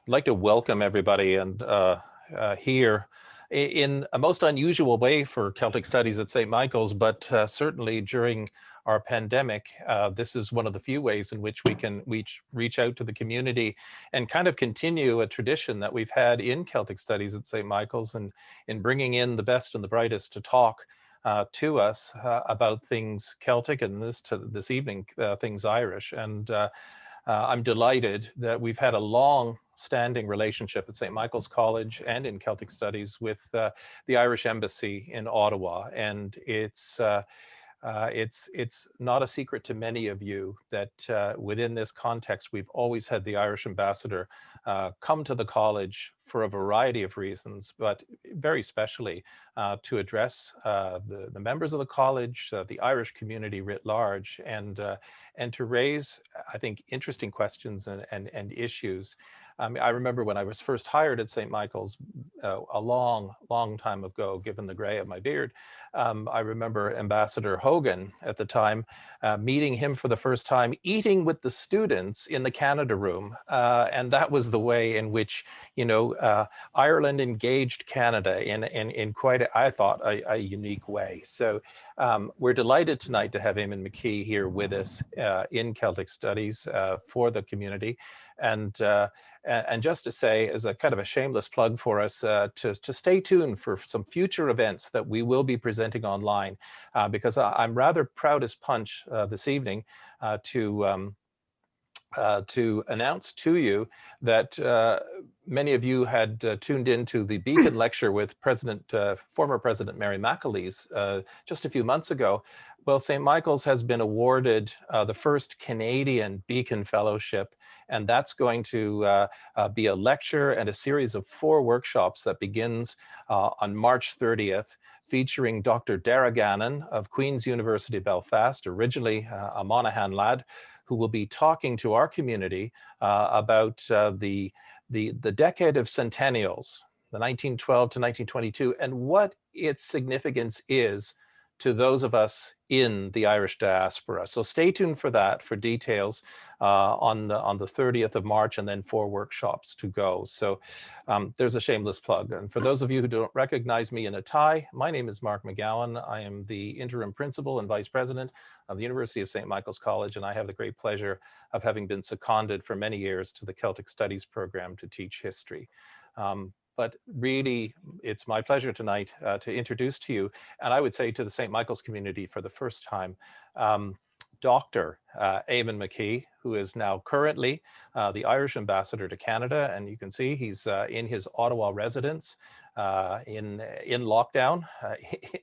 I'd like to welcome everybody and here in a most unusual way for Celtic Studies at St. Michael's, but certainly during our pandemic, this is one of the few ways in which we can reach out to the community and kind of continue a tradition that we've had in Celtic Studies at St. Michael's, and in bringing in the best and the brightest to talk to us about things Celtic, and this evening, things Irish. And I'm delighted that we've had a long-standing relationship at St. Michael's College and in Celtic Studies with the Irish Embassy in Ottawa, and it's not a secret to many of you that within this context, we've always had the Irish ambassador come to the college for a variety of reasons, but very specially to address the members of the college, the Irish community writ large, and to raise, I think, interesting questions and issues. I remember when I was first hired at St. Michael's a long time ago, given the gray of my beard. I remember Ambassador Hogan at the time, meeting him for the first time, eating with the students in the Canada room. And that was the way in which, Ireland engaged Canada in quite, I thought, a unique way. So we're delighted tonight to have Eamonn McKee here with us in Celtic Studies for the community. And just to say, as a kind of a shameless plug for us, to stay tuned for some future events that we will be presenting online, because I'm rather proud as punch this evening to announce to you that many of you had tuned into the Beacon lecture with former President Mary McAleese just a few months ago. Well, St. Michael's has been awarded the first Canadian Beacon Fellowship, and that's going to be a lecture and a series of 4 workshops that begins on March 30th, featuring Dr. Dara Gannon of Queen's University Belfast, originally a Monaghan lad, who will be talking to our community about the decade of centennials, the 1912 to 1922, and what its significance is to those of us in the Irish diaspora. So stay tuned for that, for details on the 30th of March, and then 4 workshops to go. So there's a shameless plug. And for those of you who don't recognize me in a tie, my name is Mark McGowan. I am the interim principal and vice president of the University of St. Michael's College, and I have the great pleasure of having been seconded for many years to the Celtic Studies Program to teach history. But really, it's my pleasure tonight to introduce to you, and I would say to the St. Michael's community for the first time, Dr. Eamonn McKee, who is now currently the Irish ambassador to Canada. And you can see he's in his Ottawa residence in lockdown,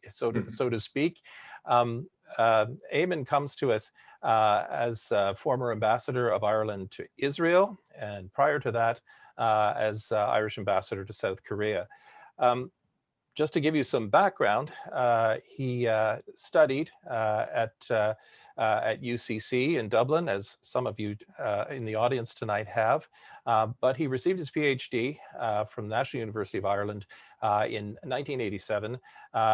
so to speak. Eamonn comes to us as former ambassador of Ireland to Israel, and prior to that, as Irish ambassador to South Korea. Just to give you some background, he studied at UCC in Dublin, as some of you in the audience tonight have, but he received his PhD from the National University of Ireland in 1987,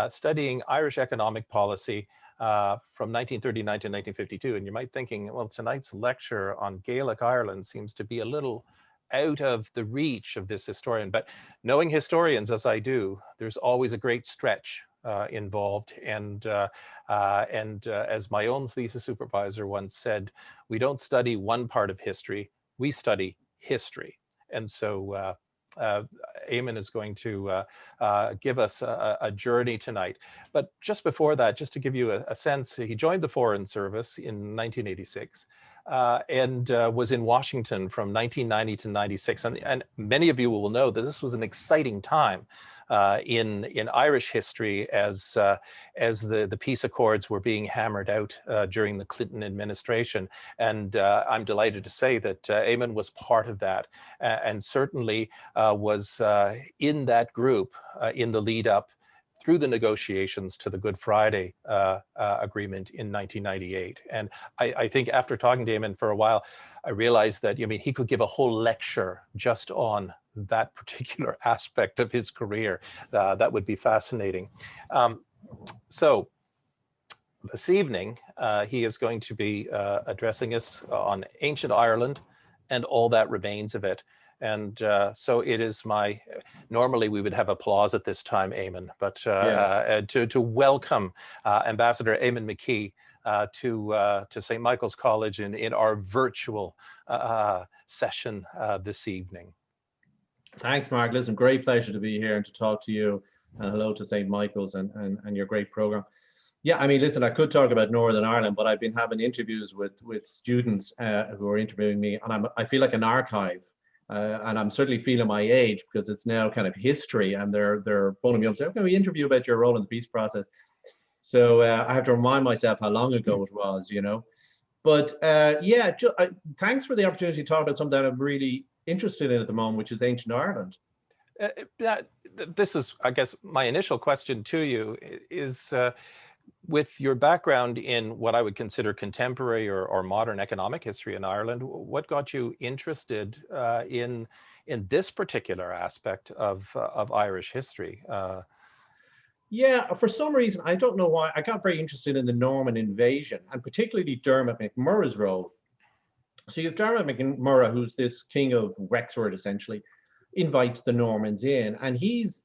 studying Irish economic policy from 1939 to 1952. And you might be thinking, well, tonight's lecture on Gaelic Ireland seems to be a little out of the reach of this historian, but knowing historians as I do, there's always a great stretch involved. And as my own thesis supervisor once said, we don't study one part of history, we study history. And so Eamonn is going to give us a journey tonight. But just before that, just to give you a sense, he joined the Foreign Service in 1986. And was in Washington from 1990 to 96. And many of you will know that this was an exciting time in Irish history as the peace accords were being hammered out during the Clinton administration. And I'm delighted to say that Eamonn was part of that, and certainly was in that group in the lead up through the negotiations to the Good Friday Agreement in 1998. And I think after talking to Eamonn for a while, I realized that, he could give a whole lecture just on that particular aspect of his career. That would be fascinating. So this evening, he is going to be addressing us on ancient Ireland and all that remains of it. And so it is my, normally we would have applause at this time, Eamon, but to welcome Ambassador Eamonn McKee to St. Michael's College in our virtual session this evening. Thanks, Mark. Listen, great pleasure to be here and to talk to you. And hello to St. Michael's and your great program. Yeah, I mean, listen, I could talk about Northern Ireland, but I've been having interviews with students who are interviewing me, and I feel like an archive. And I'm certainly feeling my age because it's now kind of history, and they're phoning me up saying, "Can we interview about your role in the peace process?" So I have to remind myself how long ago it was, you know. But yeah, thanks for the opportunity to talk about something that I'm really interested in at the moment, which is ancient Ireland. This is, I guess, my initial question to you is, with your background in what I would consider contemporary or modern economic history in Ireland, what got you interested in this particular aspect of Irish history? Yeah, for some reason, I don't know why, I got very interested in the Norman invasion, and particularly Dermot McMurrough's role. So you have Dermot McMurrough, who's this king of Wexford, essentially, invites the Normans in, and he's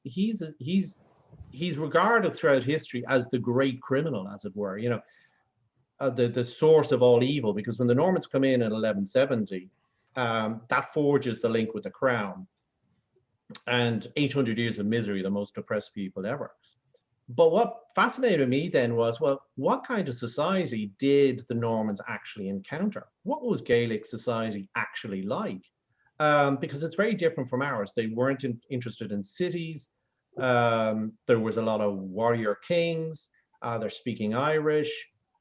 regarded throughout history as the great criminal, as it were, you know, the source of all evil, because when the Normans come in 1170, that forges the link with the crown, and 800 years of misery, the most oppressed people ever. But what fascinated me then was, well, what kind of society did the Normans actually encounter? What was Gaelic society actually like? Because it's very different from ours. They weren't interested in cities. There was a lot of warrior kings. They're speaking Irish,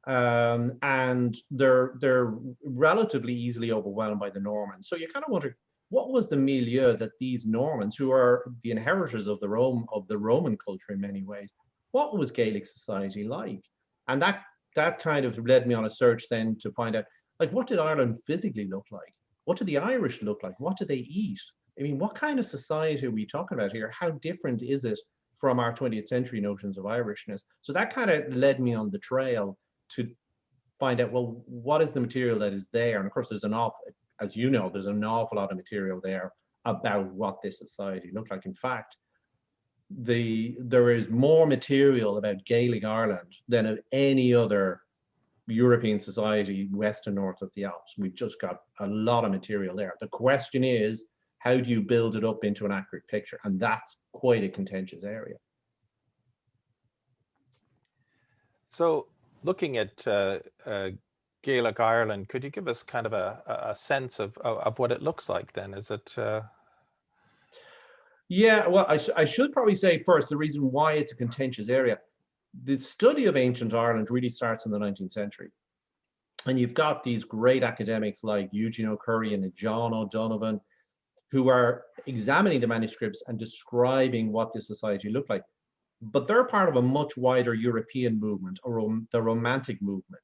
and they're relatively easily overwhelmed by the Normans. So you kind of wonder, what was the milieu that these Normans, who are the inheritors of the Roman culture in many ways, what was Gaelic society like? And that kind of led me on a search then to find out, like, what did Ireland physically look like? What did the Irish look like? What did they eat? I mean, what kind of society are we talking about here? How different is it from our 20th century notions of Irishness? So that kind of led me on the trail to find out, well, what is the material that is there? And of course, as you know, there's an awful lot of material there about what this society looked like. In fact, there is more material about Gaelic Ireland than of any other European society west and north of the Alps. We've just got a lot of material there. The question is, how do you build it up into an accurate picture? And that's quite a contentious area. So looking at Gaelic Ireland, could you give us kind of a sense of what it looks like then? Is it... Yeah, well, I should probably say first the reason why it's a contentious area. The study of ancient Ireland really starts in the 19th century. And you've got these great academics like Eugene O'Curry and John O'Donovan, who are examining the manuscripts and describing what this society looked like. But they're part of a much wider European movement, or the Romantic movement.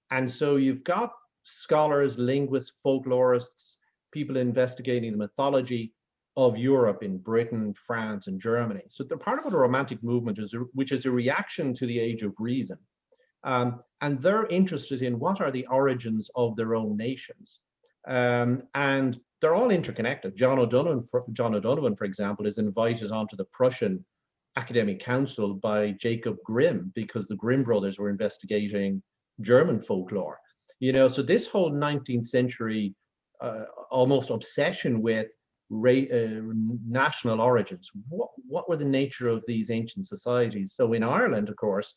And so you've got scholars, linguists, folklorists, people investigating the mythology of Europe in Britain, France, and Germany. So they're part of the Romantic movement, which is a reaction to the Age of Reason. And they're interested in what are the origins of their own nations. And they're all interconnected. John O'Donovan, for example, is invited onto the Prussian Academic Council by Jacob Grimm, because the Grimm brothers were investigating German folklore. You know, so this whole 19th century almost obsession with national origins. What were the nature of these ancient societies? So in Ireland, of course,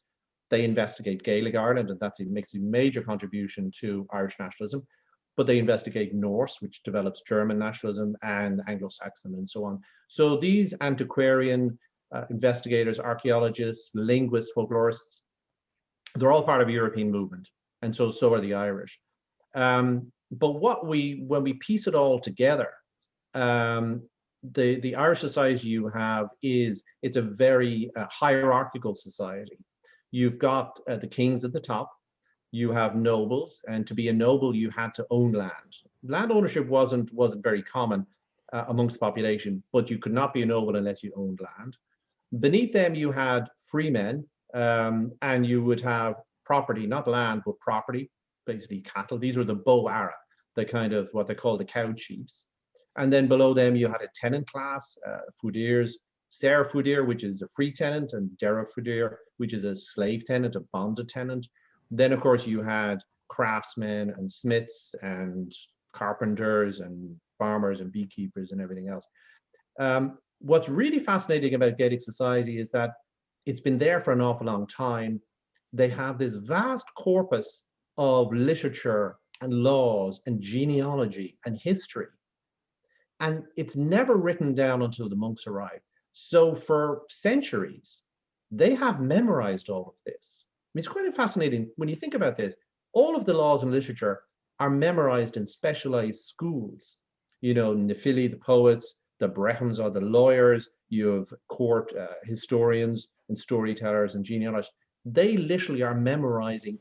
they investigate Gaelic Ireland, and makes a major contribution to Irish nationalism. But they investigate Norse, which develops German nationalism, and Anglo-Saxon, and so on. So these antiquarian investigators, archaeologists, linguists, folklorists, they're all part of a European movement, and so are the Irish. But when we piece it all together, the Irish society you have it's a very hierarchical society. You've got the kings at the top. You have nobles, and to be a noble, you had to own land. Land ownership wasn't very common amongst the population, but you could not be a noble unless you owned land. Beneath them, you had freemen, and you would have property, not land, but property, basically cattle. These were the Bo Ara, the kind of what they call the cow chiefs. And then below them, you had a tenant class, fudirs, ser fudir, which is a free tenant, and dera fudir, which is a slave tenant, a bonded tenant. Then, of course, you had craftsmen and smiths and carpenters and farmers and beekeepers and everything else. What's really fascinating about Gaelic society is that it's been there for an awful long time. They have this vast corpus of literature and laws and genealogy and history. And it's never written down until the monks arrive. So for centuries, they have memorized all of this. I mean, it's quite fascinating when you think about this. All of the laws and literature are memorized in specialized schools. You know, Nefili, the poets, the Brehans are the lawyers, you have court historians and storytellers and genealogists. They literally are memorizing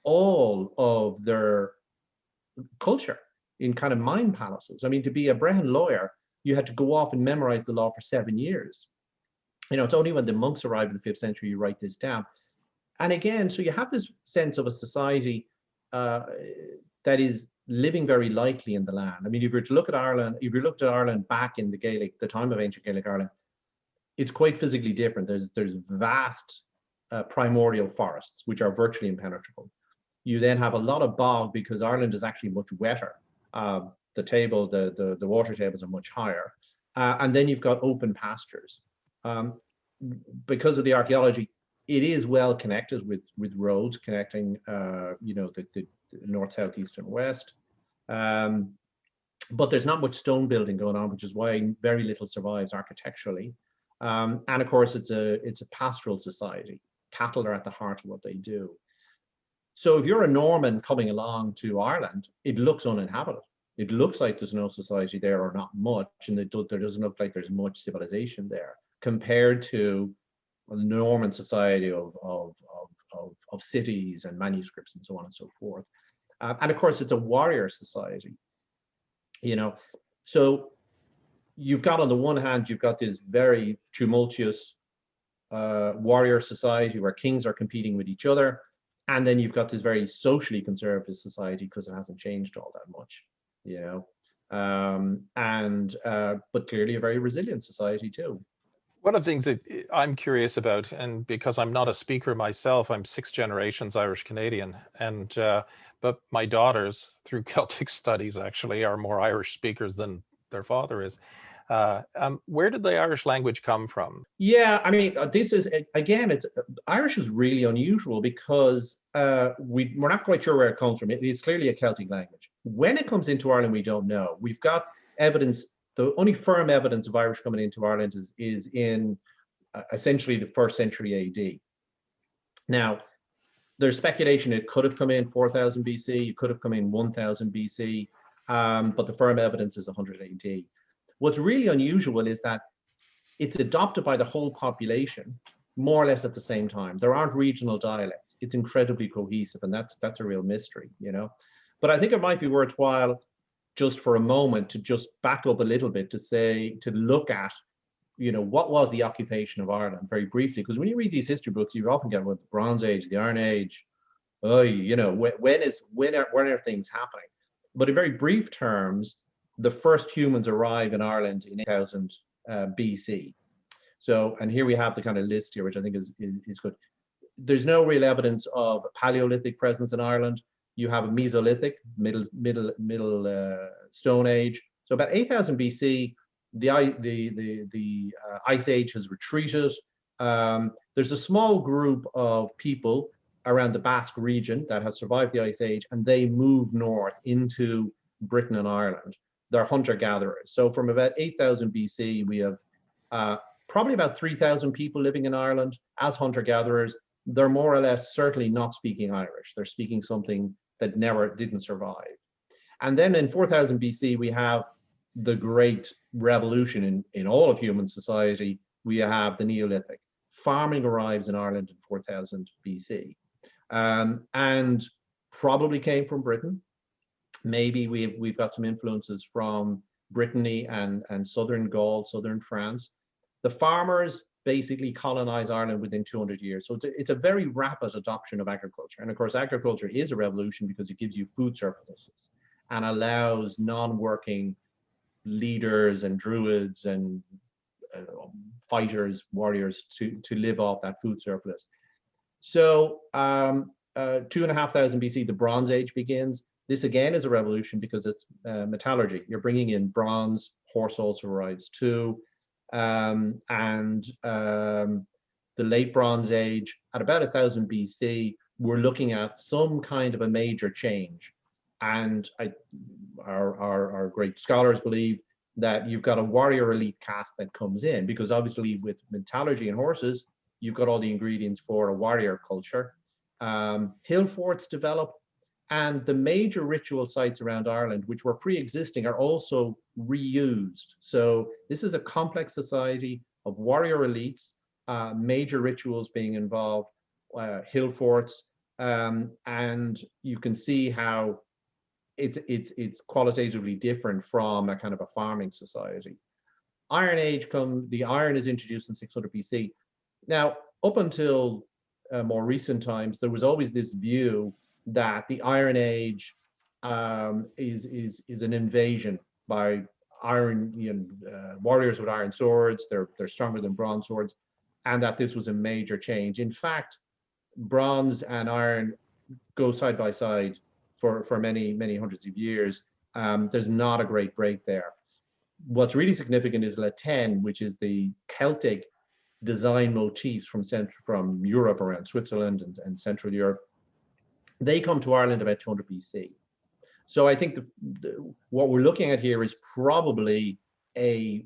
all of their culture in kind of mind palaces. I mean, to be a Brehan lawyer, you had to go off and memorize the law for 7 years. You know, it's only when the monks arrived in the 5th century you write this down. And again, so you have this sense of a society that is living very lightly in the land. I mean, if you were to look at Ireland, if you looked at Ireland back in the time of ancient Gaelic Ireland, it's quite physically different. There's vast primordial forests, which are virtually impenetrable. You then have a lot of bog because Ireland is actually much wetter. The water tables are much higher. And then you've got open pastures. Because of the archaeology, it is well connected with roads connecting, the north, south, east, and west. But there's not much stone building going on, which is why very little survives architecturally. And of course, it's a pastoral society. Cattle are at the heart of what they do. So if you're a Norman coming along to Ireland, it looks uninhabited. It looks like there's no society there or not much, and there doesn't look like there's much civilization there compared to the Norman society of cities and manuscripts and so on and so forth. And of course, it's a warrior society, you know. So you've got, on the one hand, you've got this very tumultuous warrior society where kings are competing with each other. And then you've got this very socially conservative society because it hasn't changed all that much, you know. But clearly a very resilient society too. One of the things that I'm curious about, and because I'm not a speaker myself, I'm 6 generations Irish Canadian, and but my daughters, through Celtic Studies, actually are more Irish speakers than their father is. Where did the Irish language come from? Yeah, I mean, this is, again, Irish is really unusual because we're not quite sure where it comes from. It's clearly a Celtic language. When it comes into Ireland, we don't know. We've got evidence. The only firm evidence of Irish coming into Ireland is in essentially the 1st century AD. Now, there's speculation it could have come in 4000 BC, it could have come in 1000 BC, but the firm evidence is 100 AD. What's really unusual is that it's adopted by the whole population more or less at the same time. There aren't regional dialects. It's incredibly cohesive, and that's a real mystery, you know. But I think it might be worthwhile just for a moment to just back up a little bit to look at, you know, what was the occupation of Ireland very briefly, because when you read these history books, you often get, well, the Bronze Age, the Iron Age, you know, when are things happening? But in very brief terms, the first humans arrive in Ireland in 8000 BC. So, and here we have the kind of list here, which I think is good. There's no real evidence of a Paleolithic presence in Ireland. You have a Mesolithic, middle Stone Age. So about 8000 BC, the Ice Age has retreated. There's a small group of people around the Basque region that have survived the Ice Age, and they move north into Britain and Ireland. They're hunter-gatherers. So from about 8000 BC, we have probably about 3000 people living in Ireland as hunter-gatherers. They're more or less certainly not speaking Irish. They're speaking something that didn't survive. And then in 4000 BC, we have the great revolution in all of human society. We have the Neolithic. Farming arrives in Ireland in 4000 BC, and probably came from Britain. Maybe we've got some influences from Brittany and southern Gaul, southern France. The farmers basically colonize Ireland within 200 years. So it's a very rapid adoption of agriculture. And of course, agriculture is a revolution because it gives you food surpluses and allows non-working leaders and druids and fighters, warriors to live off that food surplus. So 2,500 BC, the Bronze Age begins. This again is a revolution because it's metallurgy. You're bringing in bronze, horse also arrives too. The late Bronze Age, at about 1000 BC, we're looking at some kind of a major change. And our great scholars believe that you've got a warrior elite caste that comes in, because obviously with metallurgy and horses, you've got all the ingredients for a warrior culture. Hill forts develop, and the major ritual sites around Ireland, which were pre-existing, are also reused. So this is a complex society of warrior elites, major rituals being involved, hill forts, and you can see how it's qualitatively different from a kind of a farming society. Iron Age the iron is introduced in 600 BC. Now, up until more recent times, there was always this view that the Iron Age is an invasion by warriors with iron swords. They're stronger than bronze swords, and that this was a major change. In fact, bronze and iron go side by side for many hundreds of years. There's not a great break there. What's really significant is Latin, which is the Celtic design motifs from Europe, around Switzerland and Central Europe. They come to Ireland about 200 BC. So I think what we're looking at here is probably a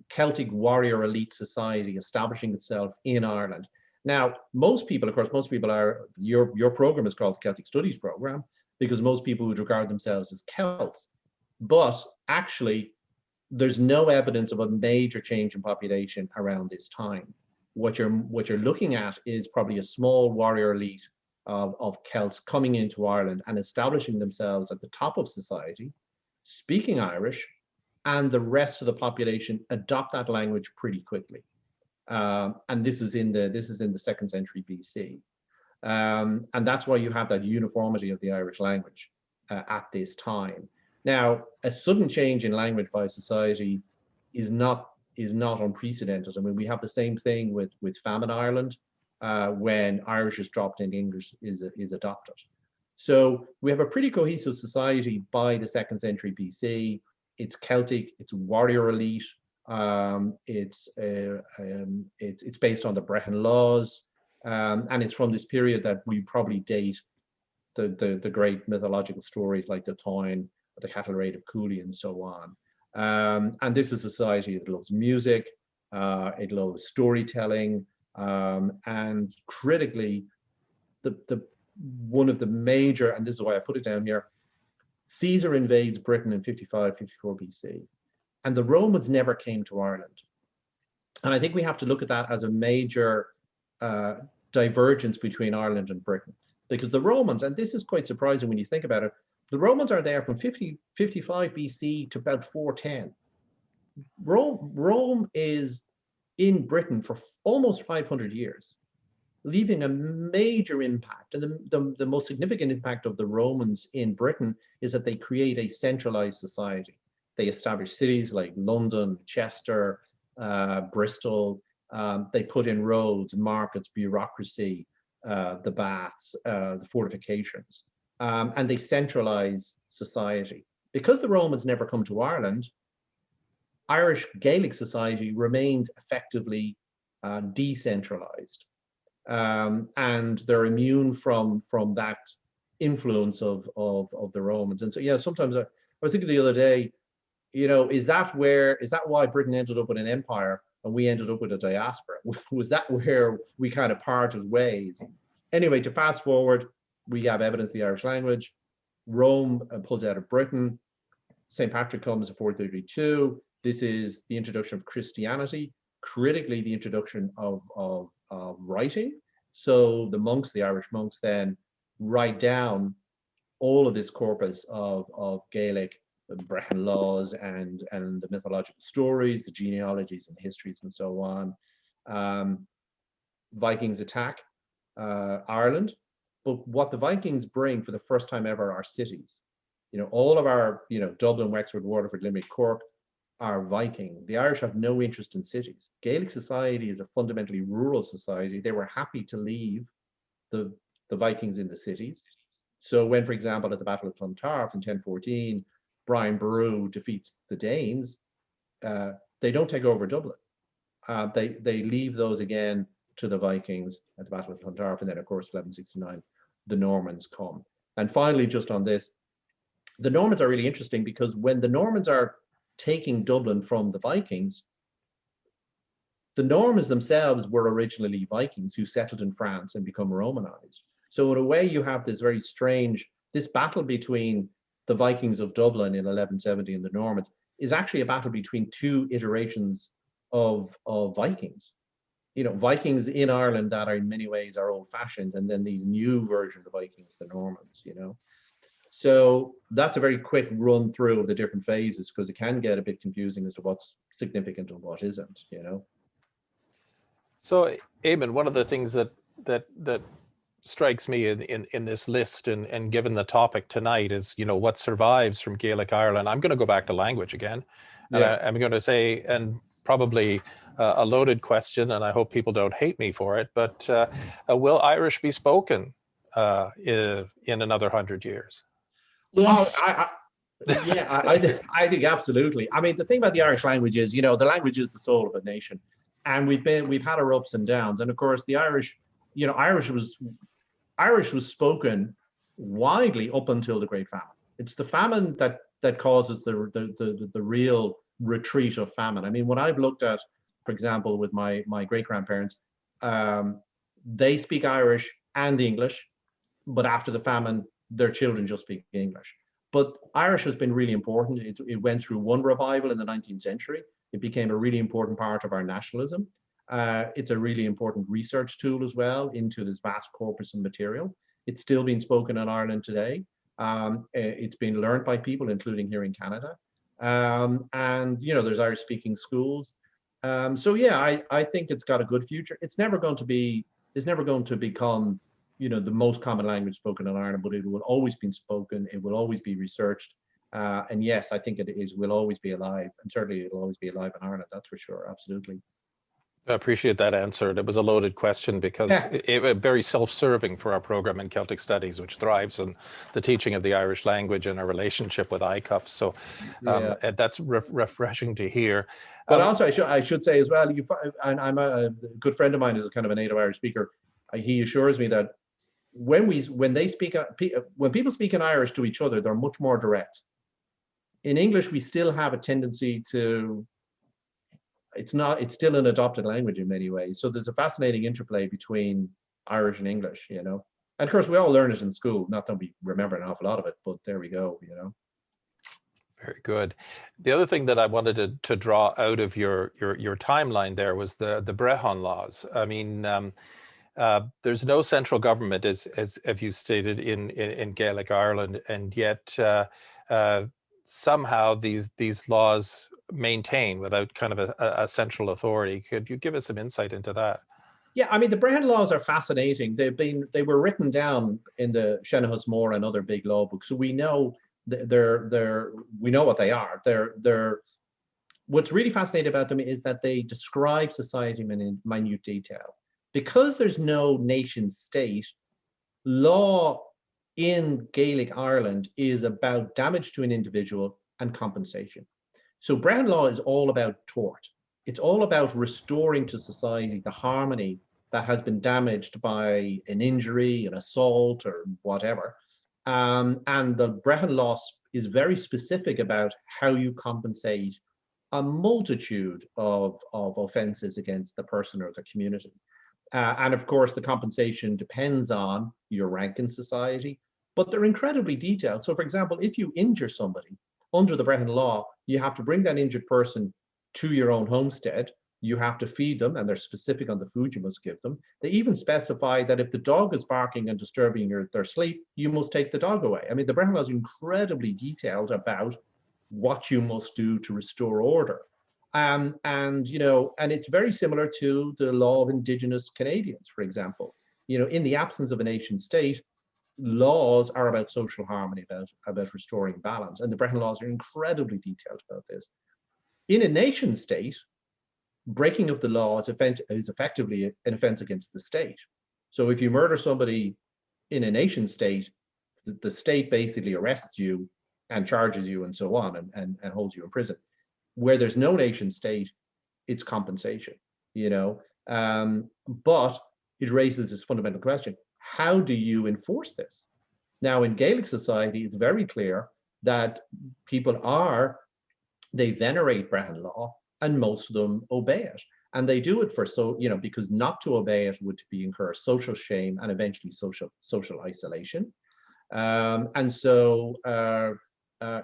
Celtic warrior elite society establishing itself in Ireland. Now, most people are, your program is called the Celtic Studies Program, because most people would regard themselves as Celts. But actually, there's no evidence of a major change in population around this time. What you're looking at is probably a small warrior elite of Celts coming into Ireland and establishing themselves at the top of society, speaking Irish, and the rest of the population adopt that language pretty quickly. And this is in the 2nd century BC. And that's why you have that uniformity of the Irish language at this time. Now, a sudden change in language by society is not unprecedented. I mean, we have the same thing with famine Ireland, when Irish is dropped and English is adopted. So we have a pretty cohesive society by the 2nd century BC. It's Celtic, it's warrior elite, it's based on the Brehan Laws, and it's from this period that we probably date the great mythological stories like the Táin, the Cattle Raid of Cooley, and so on. And this is a society that loves music, it loves storytelling, and critically, one of the major, and this is why I put it down here, Caesar invades Britain in 55, 54 BC, and the Romans never came to Ireland. And I think we have to look at that as a major divergence between Ireland and Britain, because the Romans, and this is quite surprising when you think about it, the Romans are there from 55 BC to about 410. Rome is in Britain for almost 500 years, leaving a major impact. And the most significant impact of the Romans in Britain is that they create a centralized society. They establish cities like London, Chester, Bristol. They put in roads, markets, bureaucracy, the baths, the fortifications, and they centralize society. Because the Romans never come to Ireland, Irish Gaelic society remains effectively decentralized, and they're immune from that influence of the Romans. And so, yeah, sometimes I was thinking the other day, is that why Britain ended up with an empire and we ended up with a diaspora? Was that where we kind of parted ways? Anyway, to fast forward, we have evidence of the Irish language. Rome pulls out of Britain. St. Patrick comes in 432. This is the introduction of Christianity, critically the introduction of writing. So the monks, the Irish monks, then write down all of this corpus of Gaelic, Brehan Laws, and the mythological stories, the genealogies and histories, and so on. Vikings attack Ireland, but what the Vikings bring for the first time ever are cities. All of our, Dublin, Wexford, Waterford, Limerick, Cork, are Viking. The Irish have no interest in cities. Gaelic society is a fundamentally rural society. They were happy to leave the Vikings in the cities. So when, for example, at the Battle of Clontarf in 1014, Brian Boru defeats the Danes, they don't take over Dublin. They leave those again to the Vikings at the Battle of Clontarf, and then of course 1169, the Normans come. And finally, just on this, the Normans are really interesting because when the Normans are taking Dublin from the Vikings, the Normans themselves were originally Vikings who settled in France and become Romanized. So in a way, you have this very strange, this battle between the Vikings of Dublin in 1170 and the Normans is actually a battle between two iterations of Vikings. You know, Vikings in Ireland that are in many ways are old-fashioned, and then these new versions of Vikings, the Normans, you know. So that's a very quick run through of the different phases because it can get a bit confusing as to what's significant and what isn't, you know. So, Eamon, one of the things that strikes me in this list and given the topic tonight is, you know, what survives from Gaelic Ireland. I'm going to go back to language again, and Yeah. I'm going to say, and probably a loaded question, and I hope people don't hate me for it, but will Irish be spoken in another 100 years? Yes. I think absolutely. I mean, the thing about the Irish language is, you know, the language is the soul of a nation, and we've had our ups and downs. And of course, the Irish, you know, Irish was spoken widely up until the Great Famine. It's the famine that causes the real retreat of famine. I mean, when I've looked at, for example, with my great grandparents, they speak Irish and English, but after the famine, their children just speak English. But Irish has been really important. It went through one revival in the 19th century. It became a really important part of our nationalism. It's a really important research tool as well into this vast corpus of material. It's still being spoken in Ireland today. It's been learned by people, including here in Canada. And, you know, there's Irish speaking schools. So yeah, I think it's got a good future. It's never going to become, you know, the most common language spoken in Ireland, but it will always be spoken. It will always be researched. And yes, I think will always be alive. And certainly it'll always be alive in Ireland. That's for sure. Absolutely. I appreciate that answer. It was a loaded question because it was very self-serving for our program in Celtic Studies, which thrives on the teaching of the Irish language and our relationship with ICUF. So that's refreshing to hear. But also, I should say as well, and I'm a good friend of mine is a kind of a native Irish speaker. He assures me that when people speak in Irish to each other, they're much more direct. In English, we still have a tendency to. It's still an adopted language in many ways. So there's a fascinating interplay between Irish and English, you know. And of course, we all learn it in school. Not that we remember an awful lot of it, but there we go, you know. Very good. The other thing that I wanted to draw out of your timeline there was the Brehan Laws. I mean, there's no central government, as you stated, in Gaelic Ireland, and yet somehow these laws maintain without kind of a central authority. Could you give us some insight into that? Yeah, I mean, the Brehan Laws are fascinating. They were written down in the Shenahus Mór and other big law books, so we know we know what they are. What's really fascinating about them is that they describe society in minute detail. Because there's no nation state, law in Gaelic Ireland is about damage to an individual and compensation. So Brehan Law is all about tort. It's all about restoring to society the harmony that has been damaged by an injury, an assault, or whatever. And the Brehan Law is very specific about how you compensate a multitude of offenses against the person or the community. And of course, the compensation depends on your rank in society, but they're incredibly detailed. So for example, if you injure somebody, under the Brehan Law, you have to bring that injured person to your own homestead. You have to feed them, and they're specific on the food you must give them. They even specify that if the dog is barking and disturbing their sleep, you must take the dog away. I mean, the Brehan Law is incredibly detailed about what you must do to restore order. And you know, and it's very similar to the law of Indigenous Canadians, for example. You know, in the absence of a nation state, laws are about social harmony, about restoring balance, and the Brehan Laws are incredibly detailed about this. In a nation state, breaking of the law is effectively an offense against the state. So if you murder somebody in a nation state, the state basically arrests you and charges you and so on, and holds you in prison. Where there's no nation state, it's compensation, you know. But it raises this fundamental question: how do you enforce this? Now, in Gaelic society, it's very clear that they venerate Brehan Law, and most of them obey it. And they do it because not to obey it would be incur social shame and eventually social isolation. And so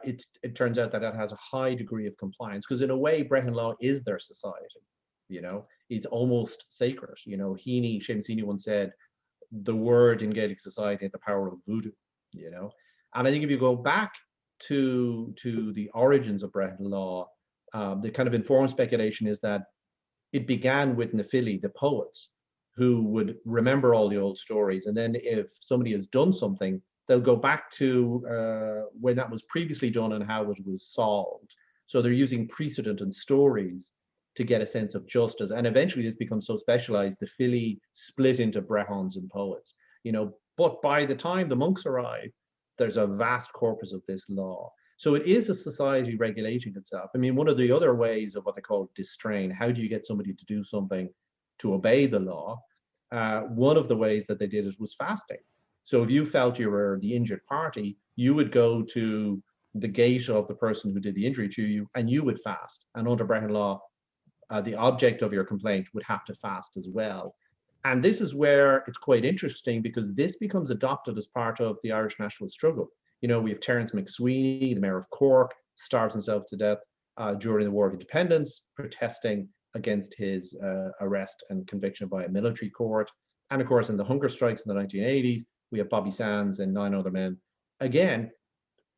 it turns out that it has a high degree of compliance, because in a way, Brehan Law is their society. You know, it's almost sacred. You know, Seamus Heaney once said, the word in Gaelic society had the power of voodoo. You know, and I think if you go back to the origins of Brehan Law, the kind of informed speculation is that it began with Nafili, the poets, who would remember all the old stories, and then if somebody has done something, they'll go back to when that was previously done and how it was solved. So they're using precedent and stories to get a sense of justice, and eventually this becomes so specialized, the Fili split into brehons and poets. You know, but by the time the monks arrive, there's a vast corpus of this law. So it is a society regulating itself. I mean, one of the other ways of what they call distrain, how do you get somebody to do something to obey the law? One of the ways that they did it was fasting. So if you felt you were the injured party, you would go to the gate of the person who did the injury to you, and you would fast. And under Brehan Law, the object of your complaint would have to fast as well. And this is where it's quite interesting, because this becomes adopted as part of the Irish national struggle. You know, we have Terence McSweeney, the mayor of Cork, starves himself to death during the War of Independence, protesting against his arrest and conviction by a military court. And of course, in the hunger strikes in the 1980s, we have Bobby Sands and 9 other men, again,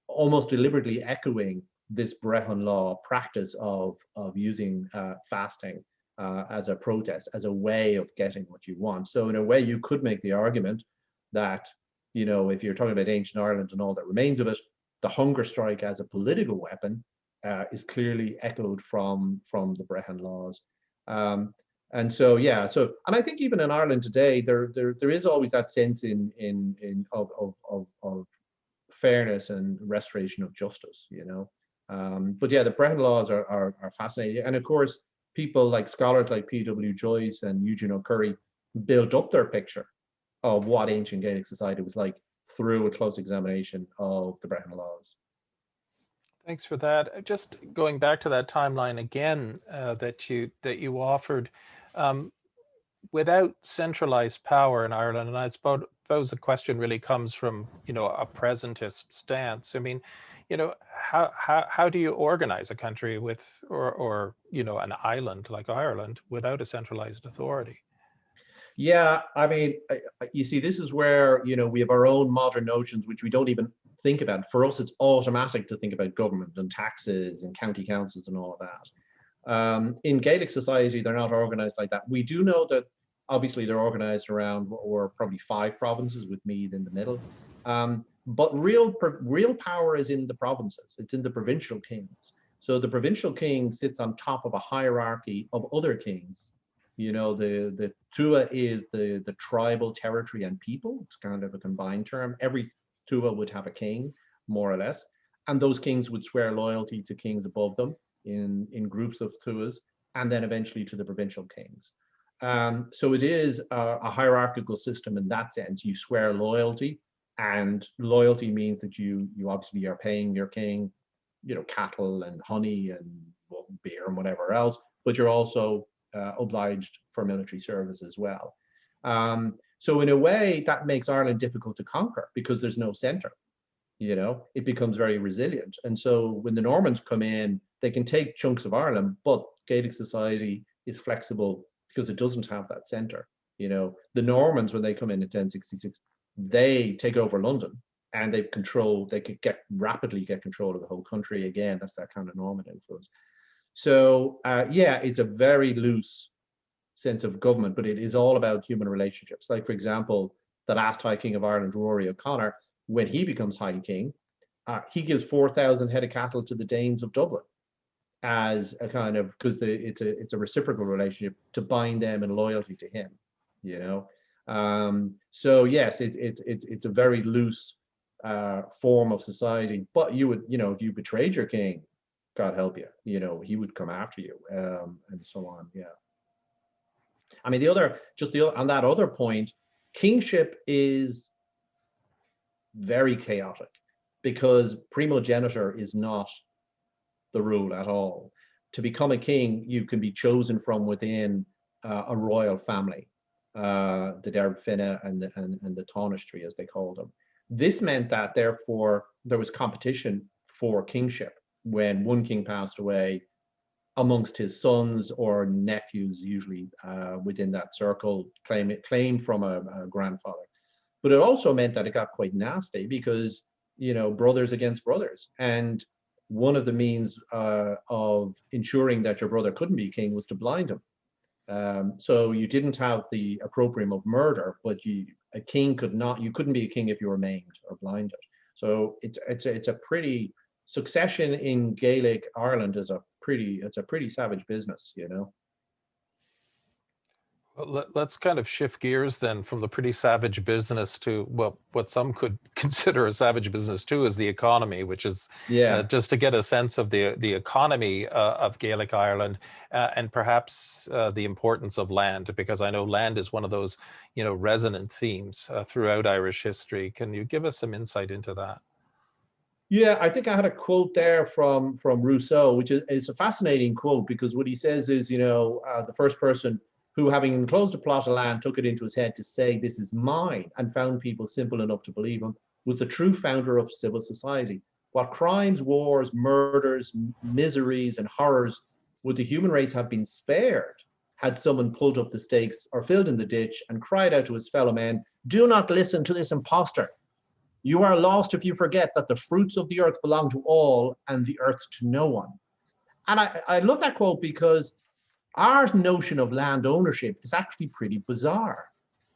almost deliberately echoing this Brehan Law practice of using fasting as a protest, as a way of getting what you want. So in a way, you could make the argument that, you know, if you're talking about ancient Ireland and all that remains of it, the hunger strike as a political weapon is clearly echoed from the Brehan Laws. And so, yeah, and I think even in Ireland today, there is always that sense of fairness and restoration of justice, you know. But yeah, the Brehan Laws are fascinating. And of course, people like scholars like P.W. Joyce and Eugene O'Curry built up their picture of what ancient Gaelic society was like through a close examination of the Brehan Laws. Thanks for that. Just going back to that timeline again that you offered, without centralized power in Ireland, and I suppose the question really comes from, you know, a presentist stance. I mean, you know, how do you organize a country with, or you know, an island like Ireland without a centralized authority? Yeah, I mean, you see, this is where, you know, we have our own modern notions, which we don't even think about. For us, it's automatic to think about government and taxes and county councils and all of that. In Gaelic society, they're not organized like that. We do know that obviously they're organized around what were probably 5 provinces, with Meath in the middle. But real power is in the provinces. It's in the provincial kings. So the provincial king sits on top of a hierarchy of other kings. You know, the Tua is the tribal territory and people. It's kind of a combined term. Every Tua would have a king, more or less, and those kings would swear loyalty to kings above them in groups of Tuas, and then eventually to the provincial kings. So it is a hierarchical system in that sense. You swear loyalty, and loyalty means that you obviously are paying your king, you know, cattle and honey and beer and whatever else, but you're also obliged for military service as well. So in a way, that makes Ireland difficult to conquer because there's no center. You know, it becomes very resilient. And so when the Normans come in, they can take chunks of Ireland, but Gaelic society is flexible because it doesn't have that center. You know, the Normans, when they come in 1066, they take over London, and they could rapidly get control of the whole country. Again, that's that kind of Norman influence. So yeah, it's a very loose sense of government, but it is all about human relationships. Like, for example, the last High King of Ireland, Rory O'Connor, when he becomes High King, he gives 4,000 head of cattle to the Danes of Dublin. as a kind of, because it's a reciprocal relationship to bind them in loyalty to him, you know. So yes, it's a very loose form of society. But you would, you know, if you betrayed your king, God help you, you know, he would come after you, and so on. Yeah. I mean, on that other point, kingship is very chaotic because primogeniture is not the rule at all. To become a king, you can be chosen from within a royal family, the Derg Finna and the Taoiseach, as they called them. This meant that, therefore, there was competition for kingship when one king passed away amongst his sons or nephews, usually within that circle, claimed from a grandfather. But it also meant that it got quite nasty because, you know, brothers against brothers. And one of the means of ensuring that your brother couldn't be king was to blind him. So you didn't have the opprobrium of murder, but you couldn't be a king if you were maimed or blinded. So it's a pretty, succession in Gaelic Ireland is it's a pretty savage business, you know. Let's kind of shift gears then from the pretty savage business to, well, what some could consider a savage business too, is the economy, which is Yeah. just to get a sense of the economy of Gaelic Ireland, and perhaps the importance of land, because I know land is one of those, you know, resonant themes throughout Irish history. Can you give us some insight into that? Yeah, I think I had a quote there from Rousseau, which is a fascinating quote because what he says is, you know, the first person who, having enclosed a plot of land, took it into his head to say, "This is mine," and found people simple enough to believe him, was the true founder of civil society. What crimes, wars, murders, miseries, and horrors would the human race have been spared had someone pulled up the stakes or filled in the ditch and cried out to his fellow men, "Do not listen to this impostor. You are lost if you forget that the fruits of the earth belong to all and the earth to no one." And I love that quote because our notion of land ownership is actually pretty bizarre.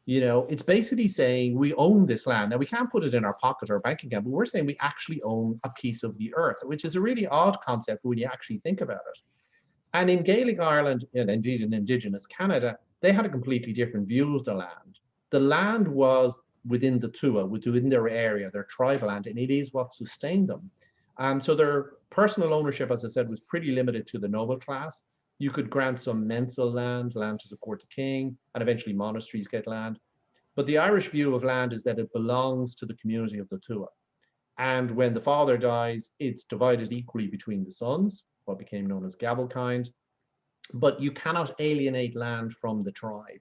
You know, it's basically saying we own this land. Now, we can't put it in our pocket or bank account, but we're saying we actually own a piece of the earth, which is a really odd concept when you actually think about it. And in Gaelic Ireland, and indeed in Indigenous Canada, they had a completely different view of the land. The land was within the Tua, within their area, their tribal land, and it is what sustained them. So their personal ownership, as I said, was pretty limited to the noble class. You could grant some mensal land to support the king, and eventually monasteries get land. But the Irish view of land is that it belongs to the community of the Tua. And when the father dies, it's divided equally between the sons, what became known as Gavelkind, but you cannot alienate land from the tribe.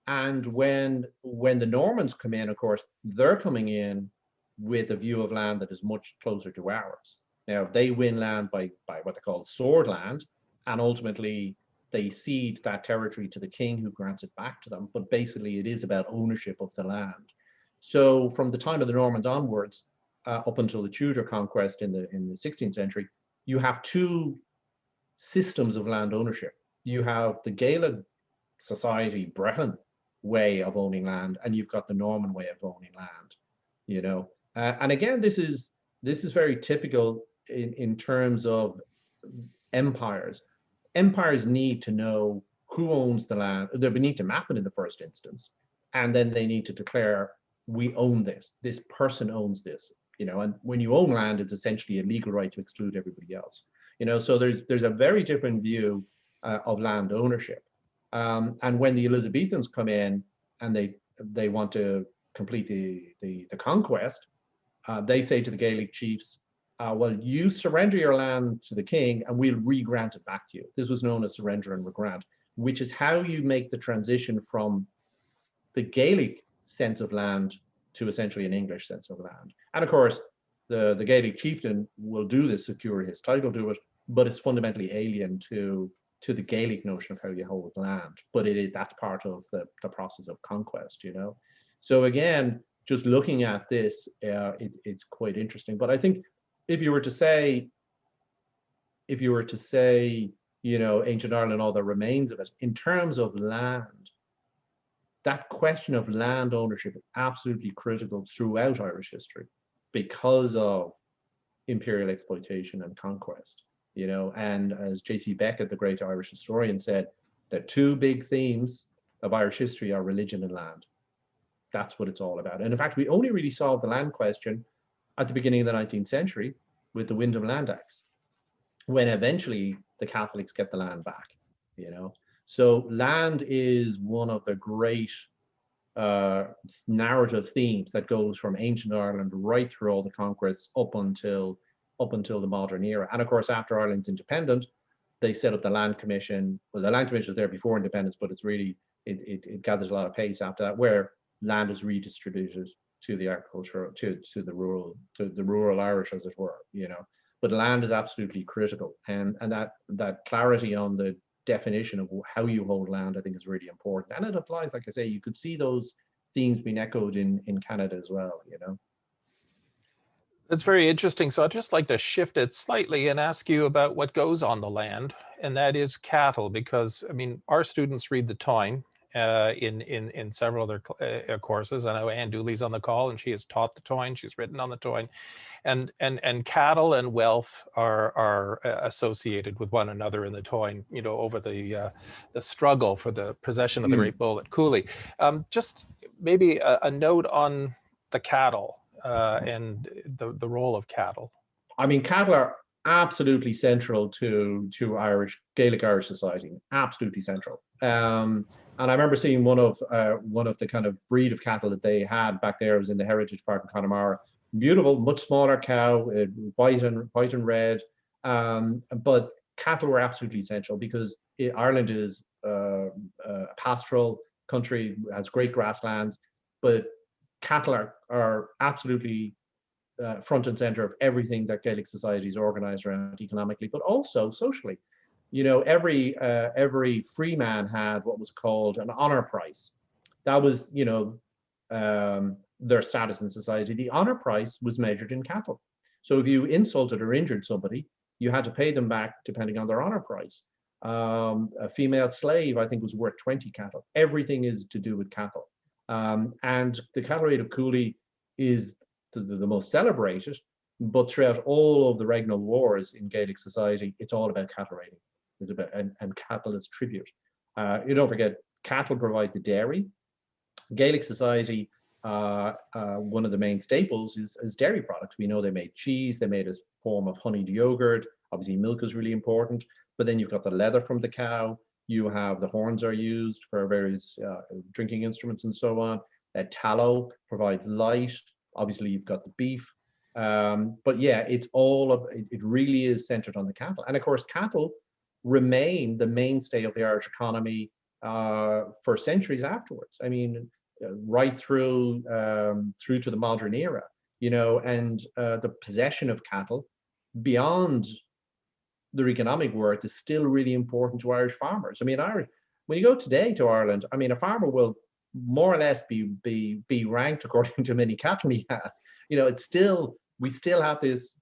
And when the Normans come in, of course, they're coming in with a view of land that is much closer to ours. Now, they win land by what they call sword land, and ultimately they cede that territory to the king, who grants it back to them. But basically, it is about ownership of the land. So from the time of the Normans onwards, up until the Tudor conquest in the 16th century, you have two systems of land ownership. You have the Gaelic society, Brehan way of owning land, and you've got the Norman way of owning land. You know, and again, this is very typical in terms of empires. Empires need to know who owns the land. They need to map it in the first instance, and then they need to declare, we own this. This person owns this. You know, and when you own land, it's essentially a legal right to exclude everybody else. You know, so there's a very different view of land ownership. And when the Elizabethans come in and they want to complete the conquest, they say to the Gaelic chiefs, well, you surrender your land to the king and we'll re-grant it back to you. This was known as surrender and regrant, which is how you make the transition from the Gaelic sense of land to essentially an English sense of land. And of course, the Gaelic chieftain will do this, secure his title to it, but it's fundamentally alien to the Gaelic notion of how you hold land. But that's part of the process of conquest, you know. So again, just looking at this, it's quite interesting. But I think if you were to say, you know, ancient Ireland, all that remains of it, in terms of land, that question of land ownership is absolutely critical throughout Irish history because of imperial exploitation and conquest. you know. And as J.C. Beckett, the great Irish historian, said, the two big themes of Irish history are religion and land. That's what it's all about. And in fact, we only really solved the land question at the beginning of the 19th century with the Wyndham Land Acts, when eventually the Catholics get the land back, you know. So land is one of the great narrative themes that goes from ancient Ireland right through all the conquests up until the modern era. And of course, after Ireland's independent, they set up the Land Commission. Well, the Land Commission was there before independence, but it's really it gathers a lot of pace after that, where land is redistributed to the agriculture, to the rural Irish, as it were, you know. But land is absolutely critical, and that clarity on the definition of how you hold land, I think, is really important. And it applies, like I say, you could see those themes being echoed in Canada as well, you know. That's very interesting. So I'd just like to shift it slightly and ask you about what goes on the land, and that is cattle, because I mean, our students read the Táin in several of their courses. I know Anne Dooley's on the call, and she has taught the Táin. She's written on the Táin, and cattle and wealth are associated with one another in the Táin. You know, over the struggle for the possession of the Great Bull at Cooley. Just maybe a note on the cattle and the role of cattle. I mean, cattle are absolutely central to Gaelic Irish society. Absolutely central. And I remember seeing one of the kind of breed of cattle that they had back there. It was in the Heritage Park in Connemara. Beautiful, much smaller cow, white and red. But cattle were absolutely essential because Ireland is a pastoral country, has great grasslands, but cattle are absolutely front and center of everything that Gaelic society is organized around economically, but also socially. You know, every free man had what was called an honor price. That was, you know, their status in society. The honor price was measured in cattle. So if you insulted or injured somebody, you had to pay them back depending on their honor price. A female slave, I think, was worth 20 cattle. Everything is to do with cattle. And the cattle raid of Cooley is the most celebrated, but throughout all of the regnal wars in Gaelic society, it's all about cattle raiding. It's about and cattle as tribute. You don't forget, cattle provide the dairy. Gaelic society, one of the main staples is dairy products. We know they made cheese, they made a form of honeyed yogurt. Obviously, milk is really important. But then you've got the leather from the cow. You have the horns are used for various drinking instruments and so on. Tallow provides light. Obviously, you've got the beef. But yeah, it's it really is centered on the cattle. And of course, cattle remain the mainstay of the Irish economy for centuries afterwards. I mean, right through to the modern era, you know, and the possession of cattle beyond their economic worth is still really important to Irish farmers. I mean, when you go today to Ireland, I mean, a farmer will more or less be ranked according to how many cattle he has. You know, we still have this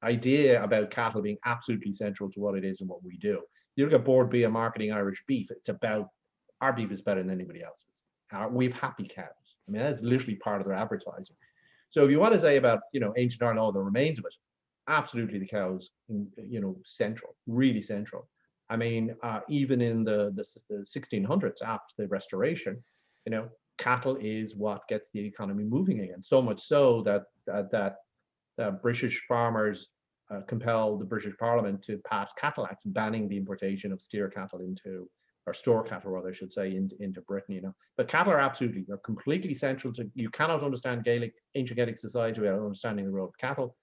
idea about cattle being absolutely central to what it is and what we do. You look at Board B and Marketing Irish Beef, it's about our beef is better than anybody else's. We've happy cows. I mean, that's literally part of their advertising. So if you want to say about, you know, ancient Ireland, all the remains of it, absolutely the cows, you know, central, really central. I mean, even in the 1600s after the Restoration, you know, cattle is what gets the economy moving again. So much so that British farmers compelled the British Parliament to pass cattle acts banning the importation of steer cattle or store cattle, rather, I should say, into Britain. You know, but cattle are they're completely central to. You cannot understand ancient Gaelic society without understanding the role of cattle,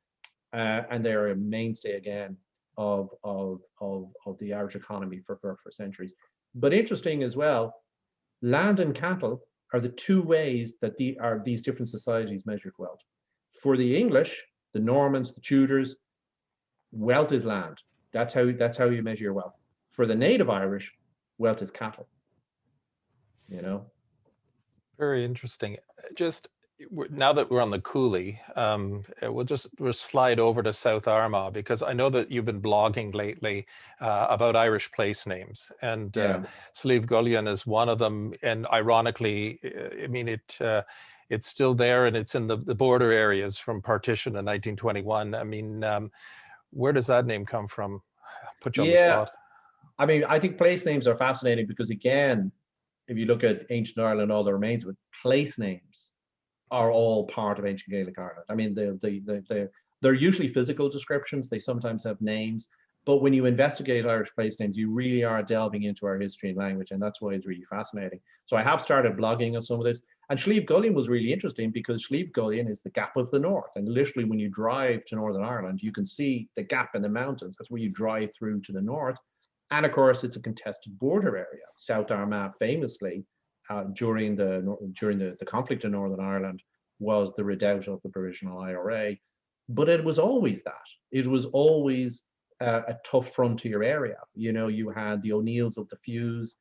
and they're a mainstay again of the Irish economy for centuries. But interesting as well, land and cattle are the two ways that these different societies measured wealth. For the English, the Normans, the Tudors, wealth is land. That's how you measure your wealth. For the native Irish, wealth is cattle. You know. Very interesting. Just now that we're on the Cooley, we'll slide over to South Armagh, because I know that you've been blogging lately about Irish place names, and Slieve Gullion is one of them. And ironically, I mean, it's still there, and it's in the border areas from partition in 1921. I mean, where does that name come from? Put you on the Yeah, spot. I mean, I think place names are fascinating because, again, if you look at ancient Ireland, all the remains of it, place names are all part of ancient Gaelic Ireland. I mean, they're usually physical descriptions. They sometimes have names. But when you investigate Irish place names, you really are delving into our history and language. And that's why it's really fascinating. So I have started blogging on some of this. And Slieve Gullion was really interesting because Slieve Gullion is the gap of the north. And literally, when you drive to Northern Ireland, you can see the gap in the mountains. That's where you drive through to the north. And of course, it's a contested border area. South Armagh famously, during the conflict in Northern Ireland, was the redoubt of the provisional IRA. But it was always that. It was always a tough frontier area. You know, you had the O'Neills of the Fews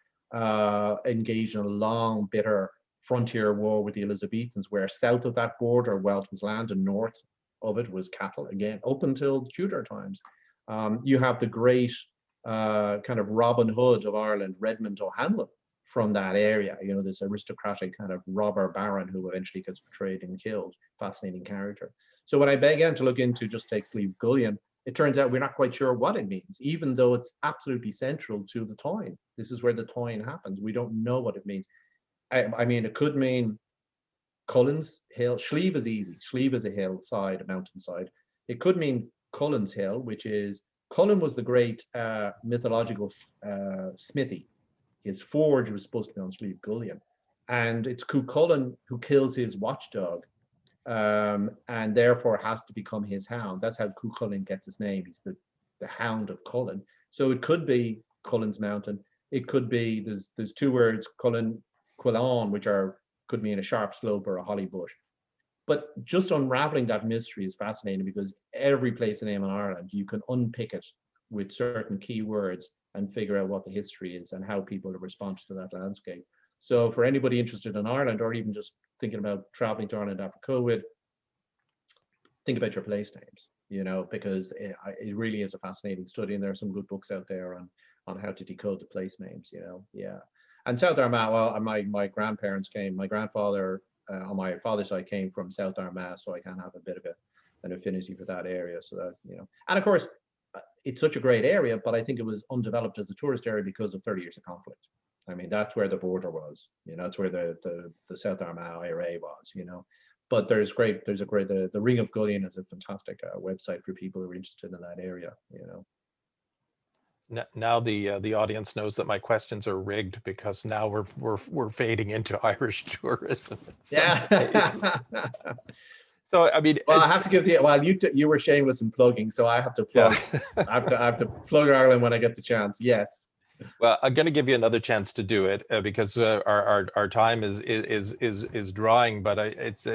engaged in a long, bitter frontier war with the Elizabethans, where south of that border, wealth was land, and north of it was cattle, again, up until Tudor times. You have the great kind of Robin Hood of Ireland, Redmond O'Hanlon, from that area. You know, this aristocratic kind of robber baron who eventually gets betrayed and killed. Fascinating character. So when I began to look into just take Slieve Gullion, it turns out we're not quite sure what it means, even though it's absolutely central to the Táin. This is where the Táin happens. We don't know what it means. I mean, it could mean Cullen's Hill. Slieve is easy. Slieve is a hillside, a mountainside. It could mean Cullen's Hill, which is, Cullen was the great mythological smithy. His forge was supposed to be on Slieve Gullion. And it's Cuchulainn who kills his watchdog, and therefore has to become his hound. That's how Cuchulainn gets his name. He's the hound of Cullen. So it could be Cullen's Mountain. It could be, there's two words, Cullen, Quillan, which could mean a sharp slope or a holly bush. But just unraveling that mystery is fascinating because every place name in Ireland, you can unpick it with certain key words and figure out what the history is and how people have responded to that landscape. So for anybody interested in Ireland, or even just thinking about traveling to Ireland after COVID, think about your place names, you know, because it really is a fascinating study. And there are some good books out there on how to decode the place names, you know. Yeah. And South Armagh, well, my grandparents came, my grandfather on my father's side came from South Armagh, so I can have a bit of an affinity for that area. So that, you know, and of course, it's such a great area, but I think it was undeveloped as a tourist area because of 30 years of conflict. I mean, that's where the border was, you know, that's where the South Armagh IRA was, you know. But the Ring of Gullion is a fantastic website for people who are interested in that area, you know. Now the audience knows that my questions are rigged because now we're fading into Irish tourism. Yeah. So I mean, well, I have to give you were shameless in plugging, so I have to plug. Yeah. I have to plug Ireland when I get the chance. Yes. Well, I'm going to give you another chance to do it because our time is drawing. But it's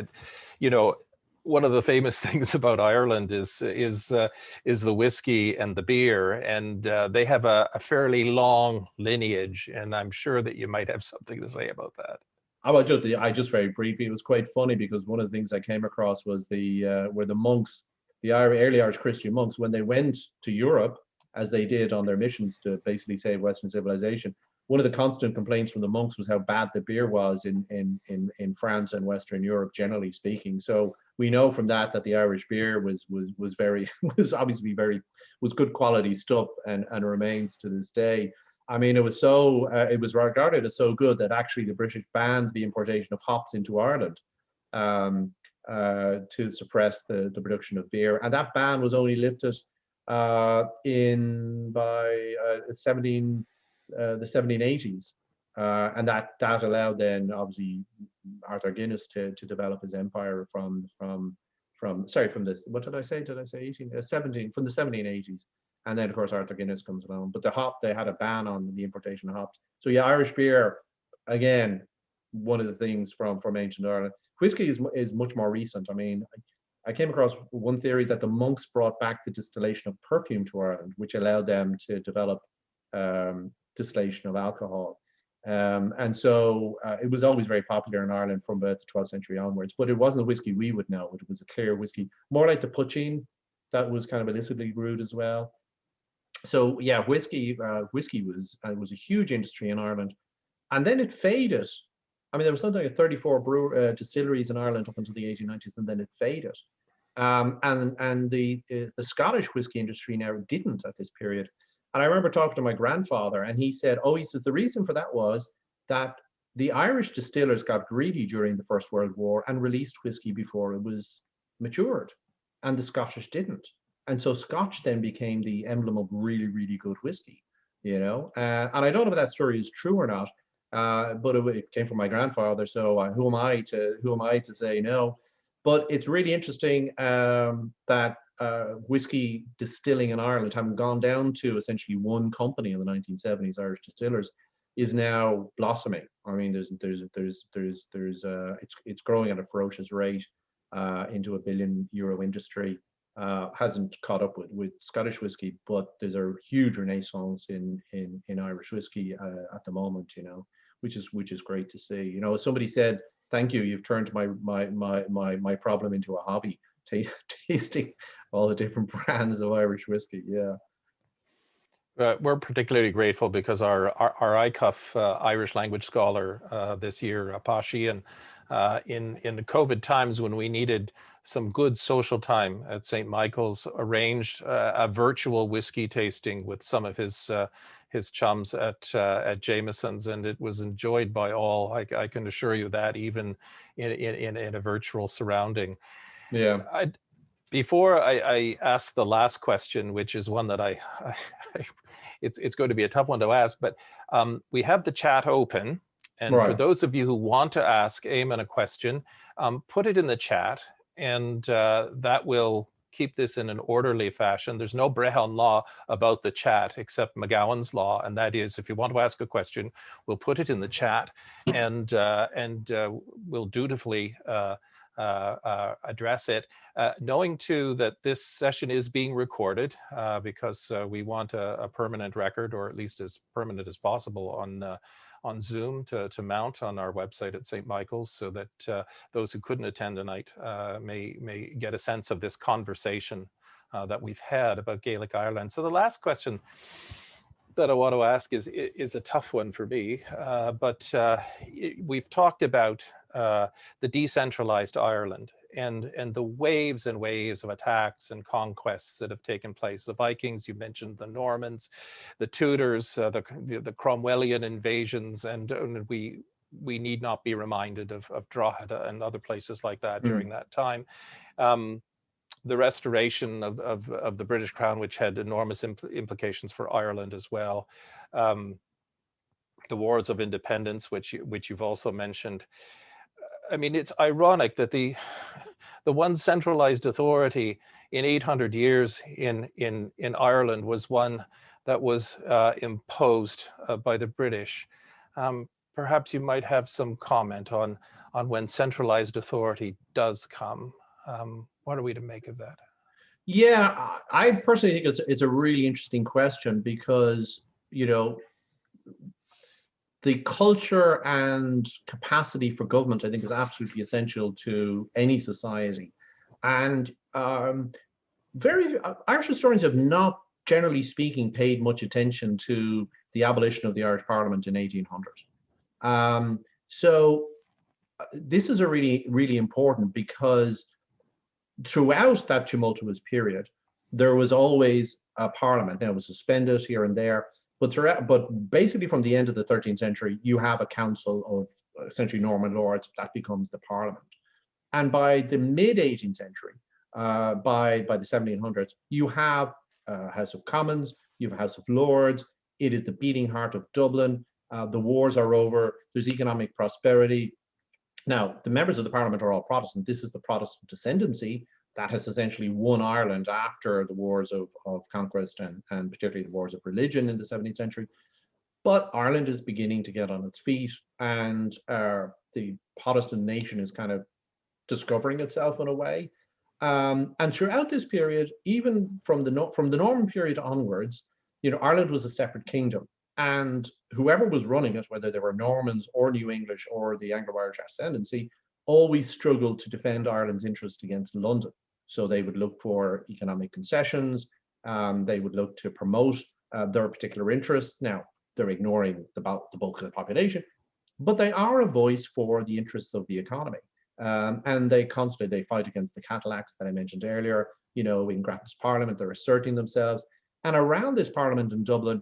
you know, one of the famous things about Ireland is the whiskey and the beer, and they have a fairly long lineage, and I'm sure that you might have something to say about that. I just very briefly, it was quite funny because one of the things I came across was where the monks, the early Irish Christian monks, when they went to Europe, as they did on their missions to basically save Western civilization, one of the constant complaints from the monks was how bad the beer was in France and Western Europe, generally speaking. So we know from that the Irish beer was obviously good quality stuff and remains to this day. I mean, it was regarded as so good that actually the British banned the importation of hops into Ireland to suppress the production of beer, and that ban was only lifted by the 1780s, and that allowed then obviously Arthur Guinness to develop his empire from this, what did I say 17 from the 1780s. And then, of course, Arthur Guinness comes along. But they had a ban on the importation of hops. So yeah, Irish beer, again, one of the things from ancient Ireland. Whiskey is much more recent. I mean, I came across one theory that the monks brought back the distillation of perfume to Ireland, which allowed them to develop distillation of alcohol. And so it was always very popular in Ireland from about the 12th century onwards. But it wasn't the whiskey we would know. It was a clear whiskey, more like the poitín that was kind of illicitly brewed as well. So yeah, whiskey was a huge industry in Ireland, and then it faded. I mean, there was something like 34 distilleries in Ireland up until the 1890s, and then it faded. And the Scottish whiskey industry now didn't at this period. And I remember talking to my grandfather, and he said, "Oh, he says the reason for that was that the Irish distillers got greedy during the First World War and released whiskey before it was matured, and the Scottish didn't. And so Scotch then became the emblem of really, really good whiskey, you know. And I don't know if that story is true or not, but it came from my grandfather. So who am I to say no? But it's really interesting that whiskey distilling in Ireland, having gone down to essentially one company in the 1970s, Irish Distillers, is now blossoming. I mean, it's growing at a ferocious rate into $1 billion industry. Hasn't caught up with Scottish whiskey, but there's a huge renaissance in Irish whiskey at the moment, you know, which is great to see. You know, somebody said, "Thank you, you've turned my problem into a hobby, tasting all the different brands of Irish whiskey." Yeah. We're particularly grateful because our ICUF Irish language scholar this year, Apache, and in the COVID times when we needed some good social time at St. Michael's, arranged a virtual whiskey tasting with some of his chums at Jameson's, and it was enjoyed by all. I can assure you that, even in a virtual surrounding. Yeah. Before I ask the last question, which is one that it's going to be a tough one to ask, but we have the chat open. And Right. for those of you who want to ask Eamonn a question, put it in the chat, and that will keep this in an orderly fashion. There's no Brehan law about the chat except McGowan's law, and that is, if you want to ask a question, we'll put it in the chat, and we'll dutifully address it, knowing too that this session is being recorded because we want a permanent record, or at least as permanent as possible, on Zoom to mount on our website at St. Michael's, so that those who couldn't attend tonight may get a sense of this conversation that we've had about Gaelic Ireland. So the last question that I want to ask is a tough one for me, but we've talked about the decentralized Ireland and the waves and waves of attacks and conquests that have taken place. The Vikings, you mentioned the Normans, the Tudors, the Cromwellian invasions, and we need not be reminded of Drogheda and other places like that during that time. The restoration of the British Crown, which had enormous implications for Ireland as well. The wars of independence, which you've also mentioned. I mean, it's ironic that the one centralized authority in 800 years in Ireland was one that was imposed by the British. Perhaps you might have some comment on when centralized authority does come. What are we to make of that? Yeah, I personally think it's a really interesting question because, you know, the culture and capacity for government, I think, is absolutely essential to any society. And Irish historians have not, generally speaking, paid much attention to the abolition of the Irish Parliament in 1800. So this is a really, really important, because throughout that tumultuous period, there was always a parliament. Now, it was suspended here and there, but basically from the end of the 13th century, you have a council of essentially Norman lords that becomes the parliament. And by the mid 18th century, by the 1700s, you have a House of Commons, you have a House of Lords. It is the beating heart of Dublin. The wars are over. There's economic prosperity. Now, the members of the parliament are all Protestant. This is the Protestant ascendancy that has essentially won Ireland after the wars of conquest and particularly the wars of religion in the 17th century. But Ireland is beginning to get on its feet, and the Protestant nation is kind of discovering itself in a way. And throughout this period, even from the Norman period onwards, you know, Ireland was a separate kingdom. And whoever was running it, whether they were Normans or New English or the Anglo-Irish ascendancy, always struggled to defend Ireland's interest against London. So they would look for economic concessions. They would look to promote their particular interests. Now, they're ignoring the bulk of the population, but they are a voice for the interests of the economy. And they fight against the Cadillacs that I mentioned earlier. You know, in Grattan's Parliament, they're asserting themselves. And around this parliament in Dublin,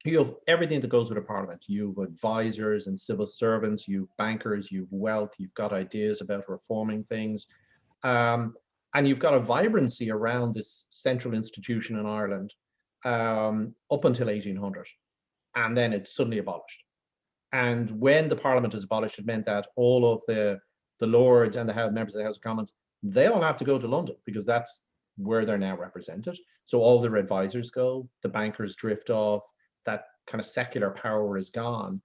you have everything that goes with a parliament. You've advisors and civil servants, you've bankers, you've wealth, you've got ideas about reforming things. And you've got a vibrancy around this central institution in Ireland up until 1800. And then it's suddenly abolished. And when the parliament is abolished, it meant that all of the lords and the members of the House of Commons, they all have to go to London because that's where they're now represented. So all their advisors go, the bankers drift off, that kind of secular power is gone.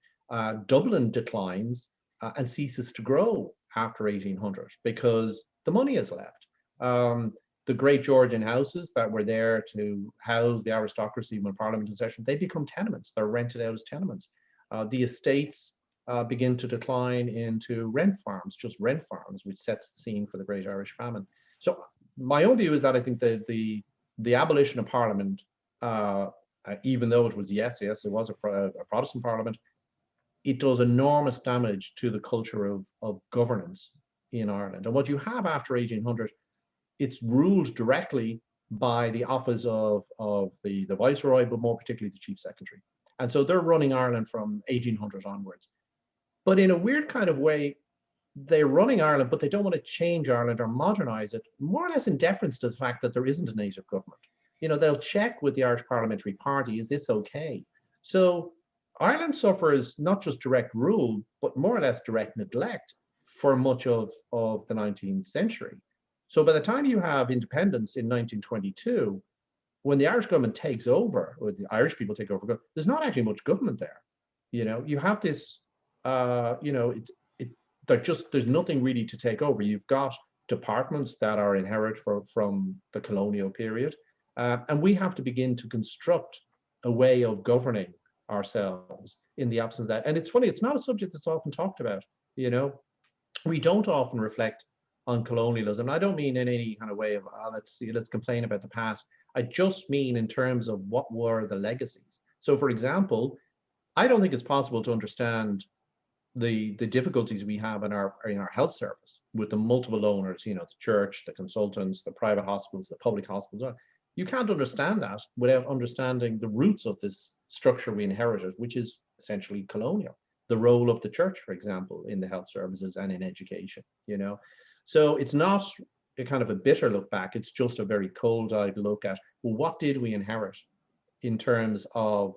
Dublin declines and ceases to grow after 1800 because the money is left. The great Georgian houses that were there to house the aristocracy when Parliament is in session, they become tenements. They're rented out as tenements. The estates begin to decline into rent farms, just rent farms, which sets the scene for the Great Irish Famine. So my own view is that I think the abolition of Parliament, even though it was, yes, it was a Protestant Parliament, it does enormous damage to the culture of governance in Ireland. And what you have after 1800, it's ruled directly by the office of the Viceroy, but more particularly the Chief Secretary. And so they're running Ireland from 1800 onwards. But in a weird kind of way, they're running Ireland, but they don't want to change Ireland or modernize it, more or less in deference to the fact that there isn't a native government. You know, they'll check with the Irish Parliamentary Party, is this okay? So Ireland suffers not just direct rule, but more or less direct neglect for much of the 19th century. So by the time you have independence in 1922, when the Irish government takes over, or the Irish people take over, there's not actually much government there. You know, you have this, there's nothing really to take over. You've got departments that are inherited from the colonial period. And we have to begin to construct a way of governing ourselves in the absence of that. And it's funny, it's not a subject that's often talked about. You know, we don't often reflect on colonialism. I don't mean in any kind of way of, let's complain about the past. I just mean in terms of what were the legacies. So for example, I don't think it's possible to understand the difficulties we have in our health service with the multiple owners, you know, the church, the consultants, the private hospitals, the public hospitals. You can't understand that without understanding the roots of this structure we inherited, which is essentially colonial. The role of the church, for example, in the health services and in education, you know. So it's not a kind of a bitter look back, it's just a very cold-eyed look at, well, what did we inherit in terms of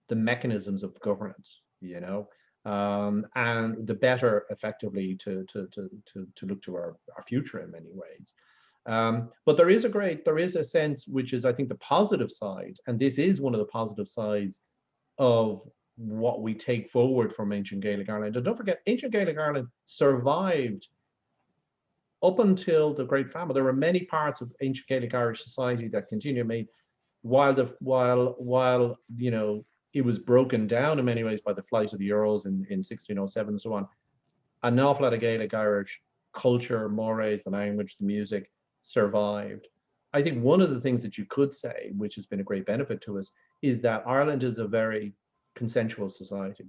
the mechanisms of governance, you know, and the better effectively to look to our future in many ways. But there is a sense which is, I think, the positive side, and this is one of the positive sides of what we take forward from ancient Gaelic Ireland. And don't forget, ancient Gaelic Ireland survived up until the Great Famine. There were many parts of ancient Gaelic Irish society that continue. Made while you know, it was broken down in many ways by the flight of the Earls in 1607 and so on. An awful lot of Gaelic Irish culture, mores, the language, the music survived. I think one of the things that you could say, which has been a great benefit to us, is that Ireland is a very consensual society.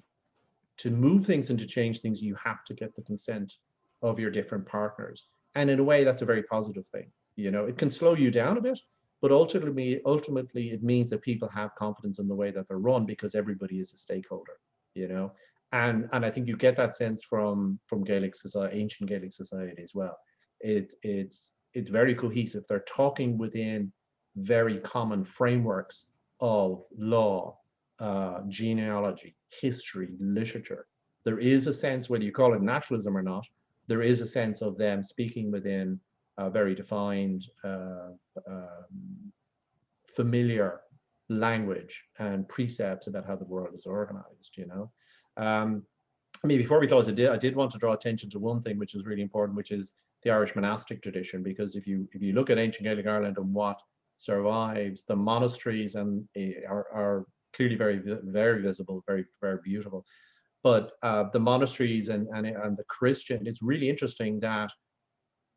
To move things and to change things, you have to get the consent of your different partners. And in a way, that's a very positive thing. You know, it can slow you down a bit, but ultimately it means that people have confidence in the way that they're run because everybody is a stakeholder, you know. And I think you get that sense from Gaelic society, ancient Gaelic society as well. It's very cohesive. They're talking within very common frameworks of law, genealogy, history, literature. There is a sense, whether you call it nationalism or not, there is a sense of them speaking within a very defined, familiar language and precepts about how the world is organized, you know. I mean, before we close, I did want to draw attention to one thing which is really important, which is the Irish monastic tradition, because if you look at ancient Gaelic Ireland and what survives, the monasteries and are clearly very, very visible, very, very beautiful. But the monasteries and the Christian, it's really interesting that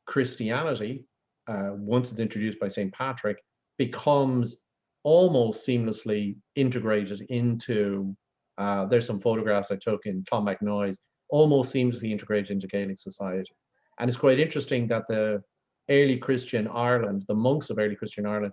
Christianity, once it's introduced by St. Patrick, becomes almost seamlessly integrated into, there's some photographs I took in Clonmacnoise, almost seamlessly integrated into Gaelic society. And it's quite interesting that the early Christian Ireland, the monks of early Christian Ireland,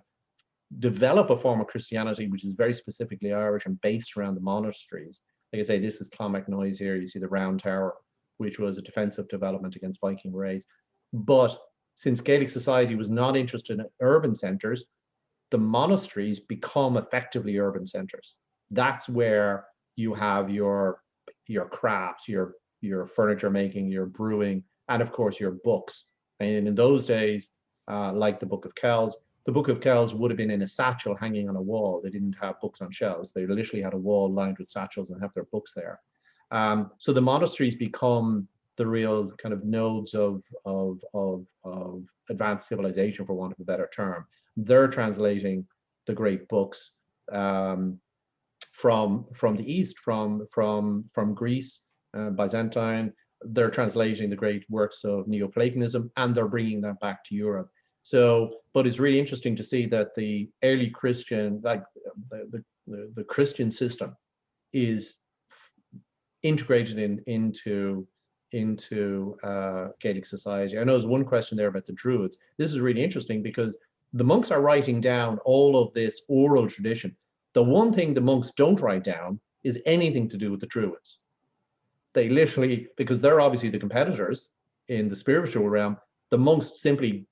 develop a form of Christianity which is very specifically Irish and based around the monasteries. Like I say, this is Clonmacnoise here. You see the Round Tower, which was a defensive development against Viking raids. But since Gaelic society was not interested in urban centres, the monasteries become effectively urban centres. That's where you have your crafts, your furniture making, your brewing, and of course your books. And in those days, like the Book of Kells, the Book of Kells would have been in a satchel hanging on a wall. They didn't have books on shelves. They literally had a wall lined with satchels and have their books there. So the monasteries become the real kind of nodes of advanced civilization, for want of a better term. They're translating the great books from the East, from Greece, Byzantine. They're translating the great works of Neoplatonism, and they're bringing that back to Europe. So, but it's really interesting to see that the early Christian, like the Christian system, is integrated into Gaelic society. I know there's one question there about the Druids. This is really interesting because the monks are writing down all of this oral tradition. The one thing the monks don't write down is anything to do with the Druids. They literally, because they're obviously the competitors in the spiritual realm, the monks simply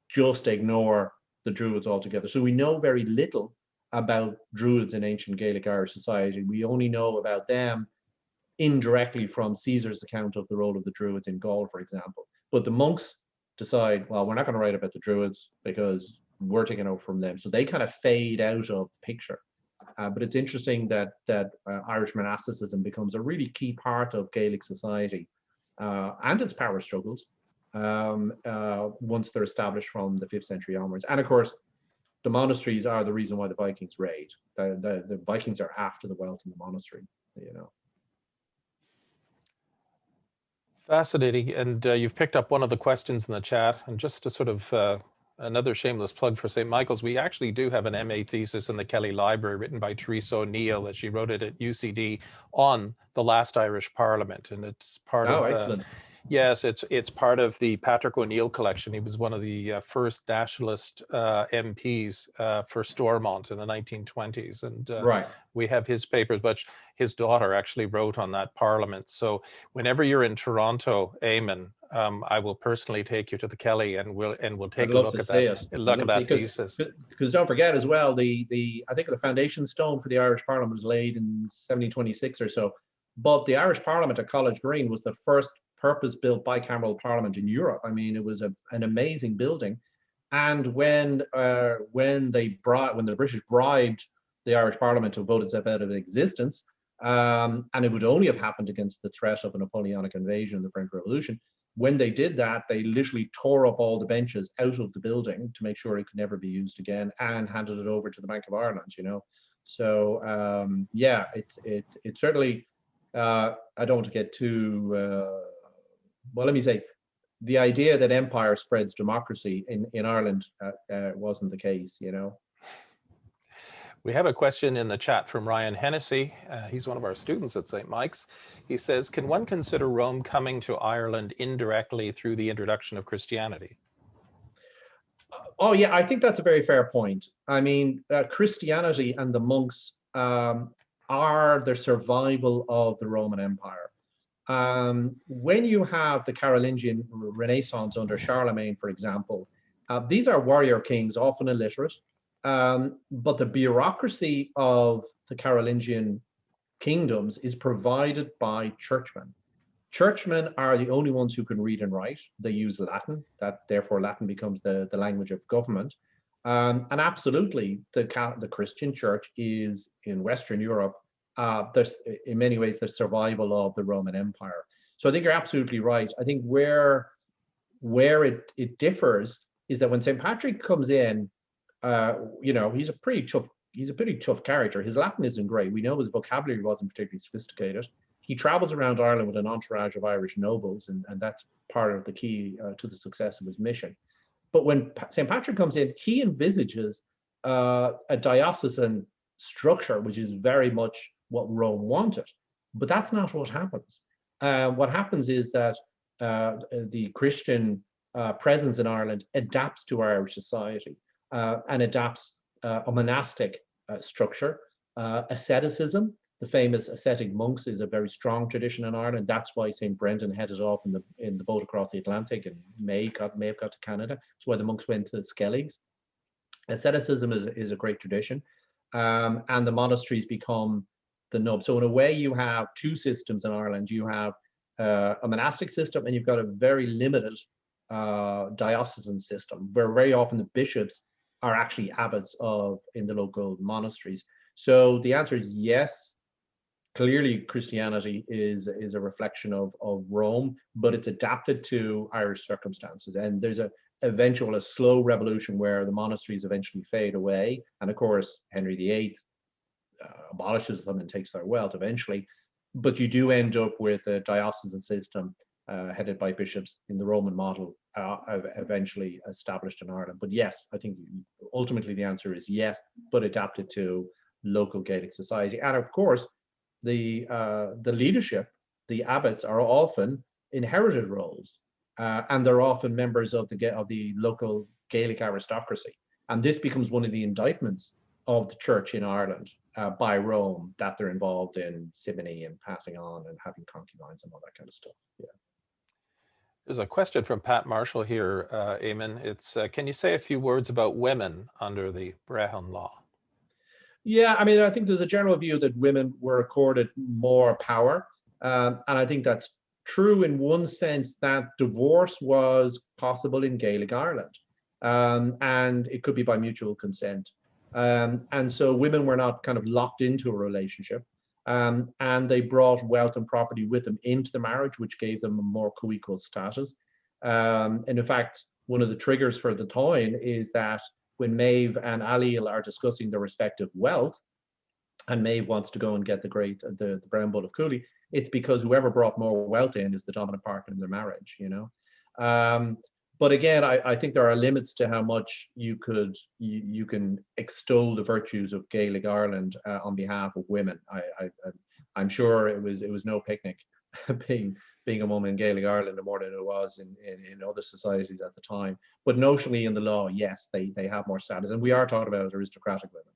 just ignore the Druids altogether. So we know very little about Druids in ancient Gaelic Irish society. We only know about them indirectly from Caesar's account of the role of the Druids in Gaul, for example. But the monks decide, well, we're not going to write about the Druids because we're taking over from them. So they kind of fade out of the picture. But it's interesting that Irish monasticism becomes a really key part of Gaelic society and its power struggles once they're established from the 5th century onwards. And of course, the monasteries are the reason why the Vikings raid. The Vikings are after the wealth in the monastery, you know. Fascinating. And you've picked up one of the questions in the chat. And just to sort of another shameless plug for St. Michael's, we actually do have an MA thesis in the Kelly Library written by Teresa O'Neill that she wrote it at UCD on the last Irish Parliament. And it's part of... excellent. Yes, it's part of the Patrick O'Neill collection. He was one of the first nationalist MPs for Stormont in the 1920s. And right. We have his papers, but his daughter actually wrote on that parliament. So whenever you're in Toronto, Eamon, I will personally take you to the Kelly and we'll take a look at that thesis. Because don't forget as well, I think the foundation stone for the Irish Parliament was laid in 1726 or so. But the Irish Parliament at College Green was the first purpose-built bicameral parliament in Europe. I mean, it was an amazing building. And when the British bribed the Irish Parliament to vote itself out of existence, and it would only have happened against the threat of a Napoleonic invasion in the French Revolution, when they did that, they literally tore up all the benches out of the building to make sure it could never be used again, and handed it over to the Bank of Ireland. You know, so yeah, it's certainly. I don't want to get too. Well, let me say, the idea that empire spreads democracy in Ireland wasn't the case, you know. We have a question in the chat from Ryan Hennessy. He's one of our students at St. Mike's. He says, can one consider Rome coming to Ireland indirectly through the introduction of Christianity? Oh, yeah, I think that's a very fair point. I mean, Christianity and the monks are the survival of the Roman Empire. When you have the Carolingian Renaissance under Charlemagne, for example, these are warrior kings, often illiterate, but the bureaucracy of the Carolingian kingdoms is provided by churchmen. Churchmen are the only ones who can read and write. They use Latin, therefore Latin becomes the language of government. And absolutely, the Christian church is in Western Europe. There's in many ways the survival of the Roman Empire. So I think you're absolutely right. I think where it differs is that when St. Patrick comes in, you know, he's a pretty tough character. His Latin isn't great. We know his vocabulary wasn't particularly sophisticated. He travels around Ireland with an entourage of Irish nobles, and that's part of the key to the success of his mission. But when St. Patrick comes in, he envisages a diocesan structure, which is very much what Rome wanted. But that's not what happens. What happens is that the Christian presence in Ireland adapts to Irish society and adapts a monastic structure. Asceticism, the famous ascetic monks, is a very strong tradition in Ireland. That's why St. Brendan headed off in the boat across the Atlantic and may have got to Canada. That's why the monks went to the Skelligs. Asceticism is a great tradition, and the monasteries become the nub. So in a way, you have two systems in Ireland. You have a monastic system, and you've got a very limited diocesan system, where very often the bishops are actually abbots in the local monasteries. So the answer is yes. Clearly, Christianity is a reflection of Rome, but it's adapted to Irish circumstances. And there's a slow revolution where the monasteries eventually fade away. And of course, Henry VIII abolishes them and takes their wealth eventually. But you do end up with a diocesan system headed by bishops in the Roman model, eventually established in Ireland. But yes, I think ultimately the answer is yes, but adapted to local Gaelic society. And of course, the leadership, the abbots, are often inherited roles, and they're often members of the local Gaelic aristocracy. And this becomes one of the indictments of the church in Ireland by Rome, that they're involved in simony and passing on and having concubines and all that kind of stuff. Yeah. There's a question from Pat Marshall here, Eamon. It's, can you say a few words about women under the Brehan Law? Yeah, I mean, I think there's a general view that women were accorded more power. And I think that's true in one sense, that divorce was possible in Gaelic Ireland. And it could be by mutual consent. And so women were not kind of locked into a relationship. And they brought wealth and property with them into the marriage, which gave them a more co-equal status. And in fact, one of the triggers for the Táin is that when Maeve and Aliel are discussing their respective wealth, and Maeve wants to go and get the brown bull of Cooley, it's because whoever brought more wealth in is the dominant partner in their marriage, you know. But again, I think there are limits to how much you can extol the virtues of Gaelic Ireland on behalf of women. I'm sure it was no picnic being a woman in Gaelic Ireland more than it was in other societies at the time. But notionally in the law, yes, they have more status, and we are talking about aristocratic women,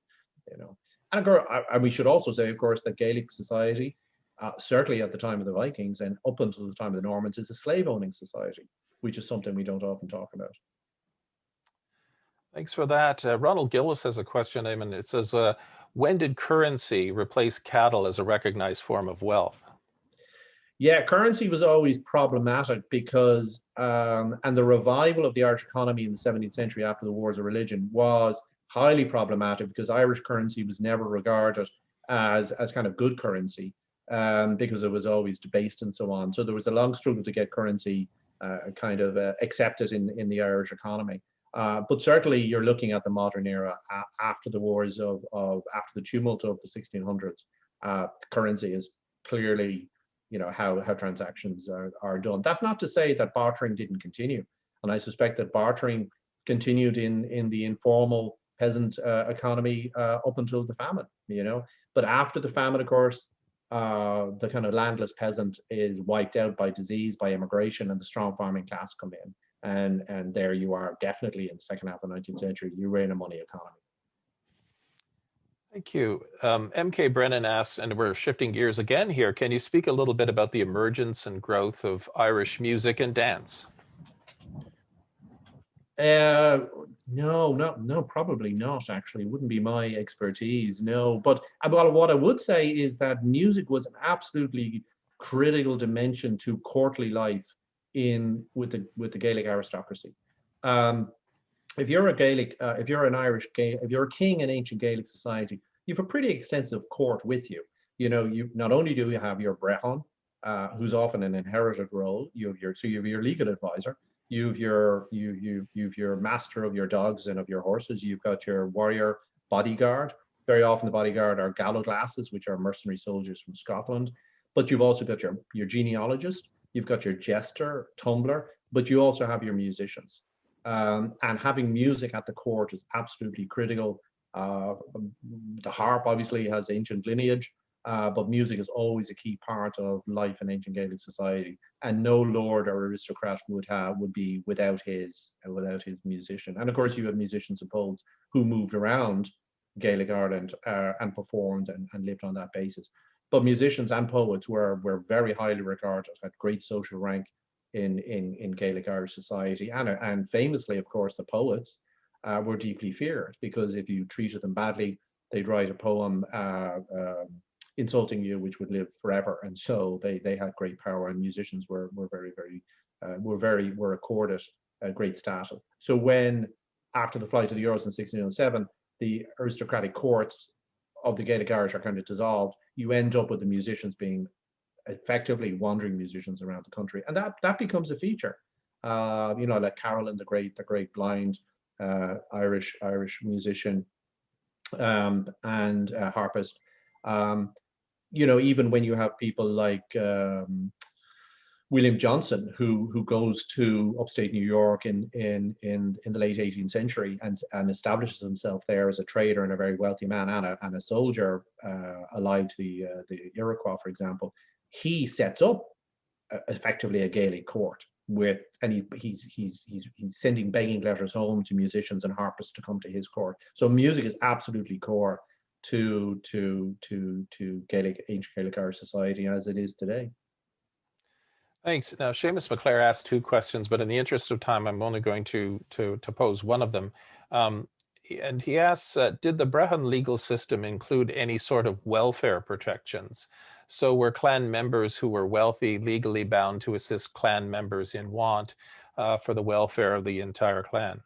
you know. And of course, we should also say, of course, that Gaelic society, certainly at the time of the Vikings and up until the time of the Normans, is a slave-owning society, which is something we don't often talk about. Thanks for that. Ronald Gillis has a question, Eamon. It says, when did currency replace cattle as a recognized form of wealth? Yeah, currency was always problematic because, and the revival of the Irish economy in the 17th century after the Wars of Religion was highly problematic, because Irish currency was never regarded as kind of good currency, because it was always debased and so on. So there was a long struggle to get currency kind of accepted in the Irish economy. But certainly you're looking at the modern era after the wars after the tumult of the 1600s. Currency is clearly, you know, how transactions are done. That's not to say that bartering didn't continue, and I suspect that bartering continued in the informal peasant economy up until the famine, you know. But after the famine, of course, the kind of landless peasant is wiped out by disease, by immigration, and the strong farming class come in, and there you are, definitely in the second half of the 19th century, you were in a money economy. Thank you. MK Brennan asks, and we're shifting gears again here, can you speak a little bit about the emergence and growth of Irish music and dance? No, probably not, actually. It wouldn't be my expertise, no. But what I would say is that music was an absolutely critical dimension to courtly life with the Gaelic aristocracy. If you're a king in ancient Gaelic society, you have a pretty extensive court with you. You know, you not only do you have your Brehan, who's often an inherited role. You have your legal advisor. You've your master of your dogs and of your horses. You've got your warrior bodyguard. Very often the bodyguard are gallowglasses, which are mercenary soldiers from Scotland. But you've also got your genealogist. You've got your jester, tumbler, but you also have your musicians. And having music at the court is absolutely critical. The harp obviously has ancient lineage. but music is always a key part of life in ancient Gaelic society, and no lord or aristocrat would be without his musician. And of course, you have musicians and poets who moved around Gaelic Ireland and performed and lived on that basis. But musicians and poets were very highly regarded, had great social rank in Gaelic Irish society, and famously, of course, the poets were deeply feared, because if you treated them badly, they'd write a poem insulting you, which would live forever. And so they had great power, and musicians were accorded great status. So when, after the flight of the Euros in 1607, the aristocratic courts of the Gaelic Irish are kind of dissolved, you end up with the musicians being effectively wandering musicians around the country, and that becomes a feature. Like Carolyn, the great blind Irish musician and harpist. Even when you have people like William Johnson, who goes to upstate New York in the late 18th century and establishes himself there as a trader and a very wealthy man and a soldier allied to the Iroquois, for example. He sets up effectively a Gaelic court and he's sending begging letters home to musicians and harpists to come to his court. So music is absolutely core to ancient Gaelic Irish society as it is today. Thanks. Now, Seamus McClare asked two questions, but in the interest of time, I'm only going to pose one of them. And he asks, did the Brehan legal system include any sort of welfare protections? So were clan members who were wealthy legally bound to assist clan members in want for the welfare of the entire clan?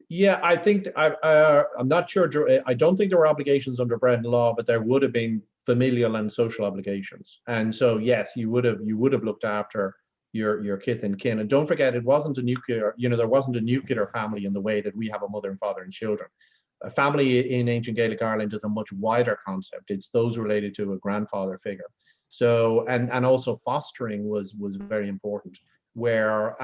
Yeah, I think I'm not sure. I don't think there were obligations under Brehan law, but there would have been familial and social obligations. And so, yes, you would have looked after your kith and kin. And don't forget, it wasn't a nuclear. There wasn't a nuclear family in the way that we have a mother and father and children. A family in ancient Gaelic Ireland is a much wider concept. It's those related to a grandfather figure. So, and also fostering was very important, where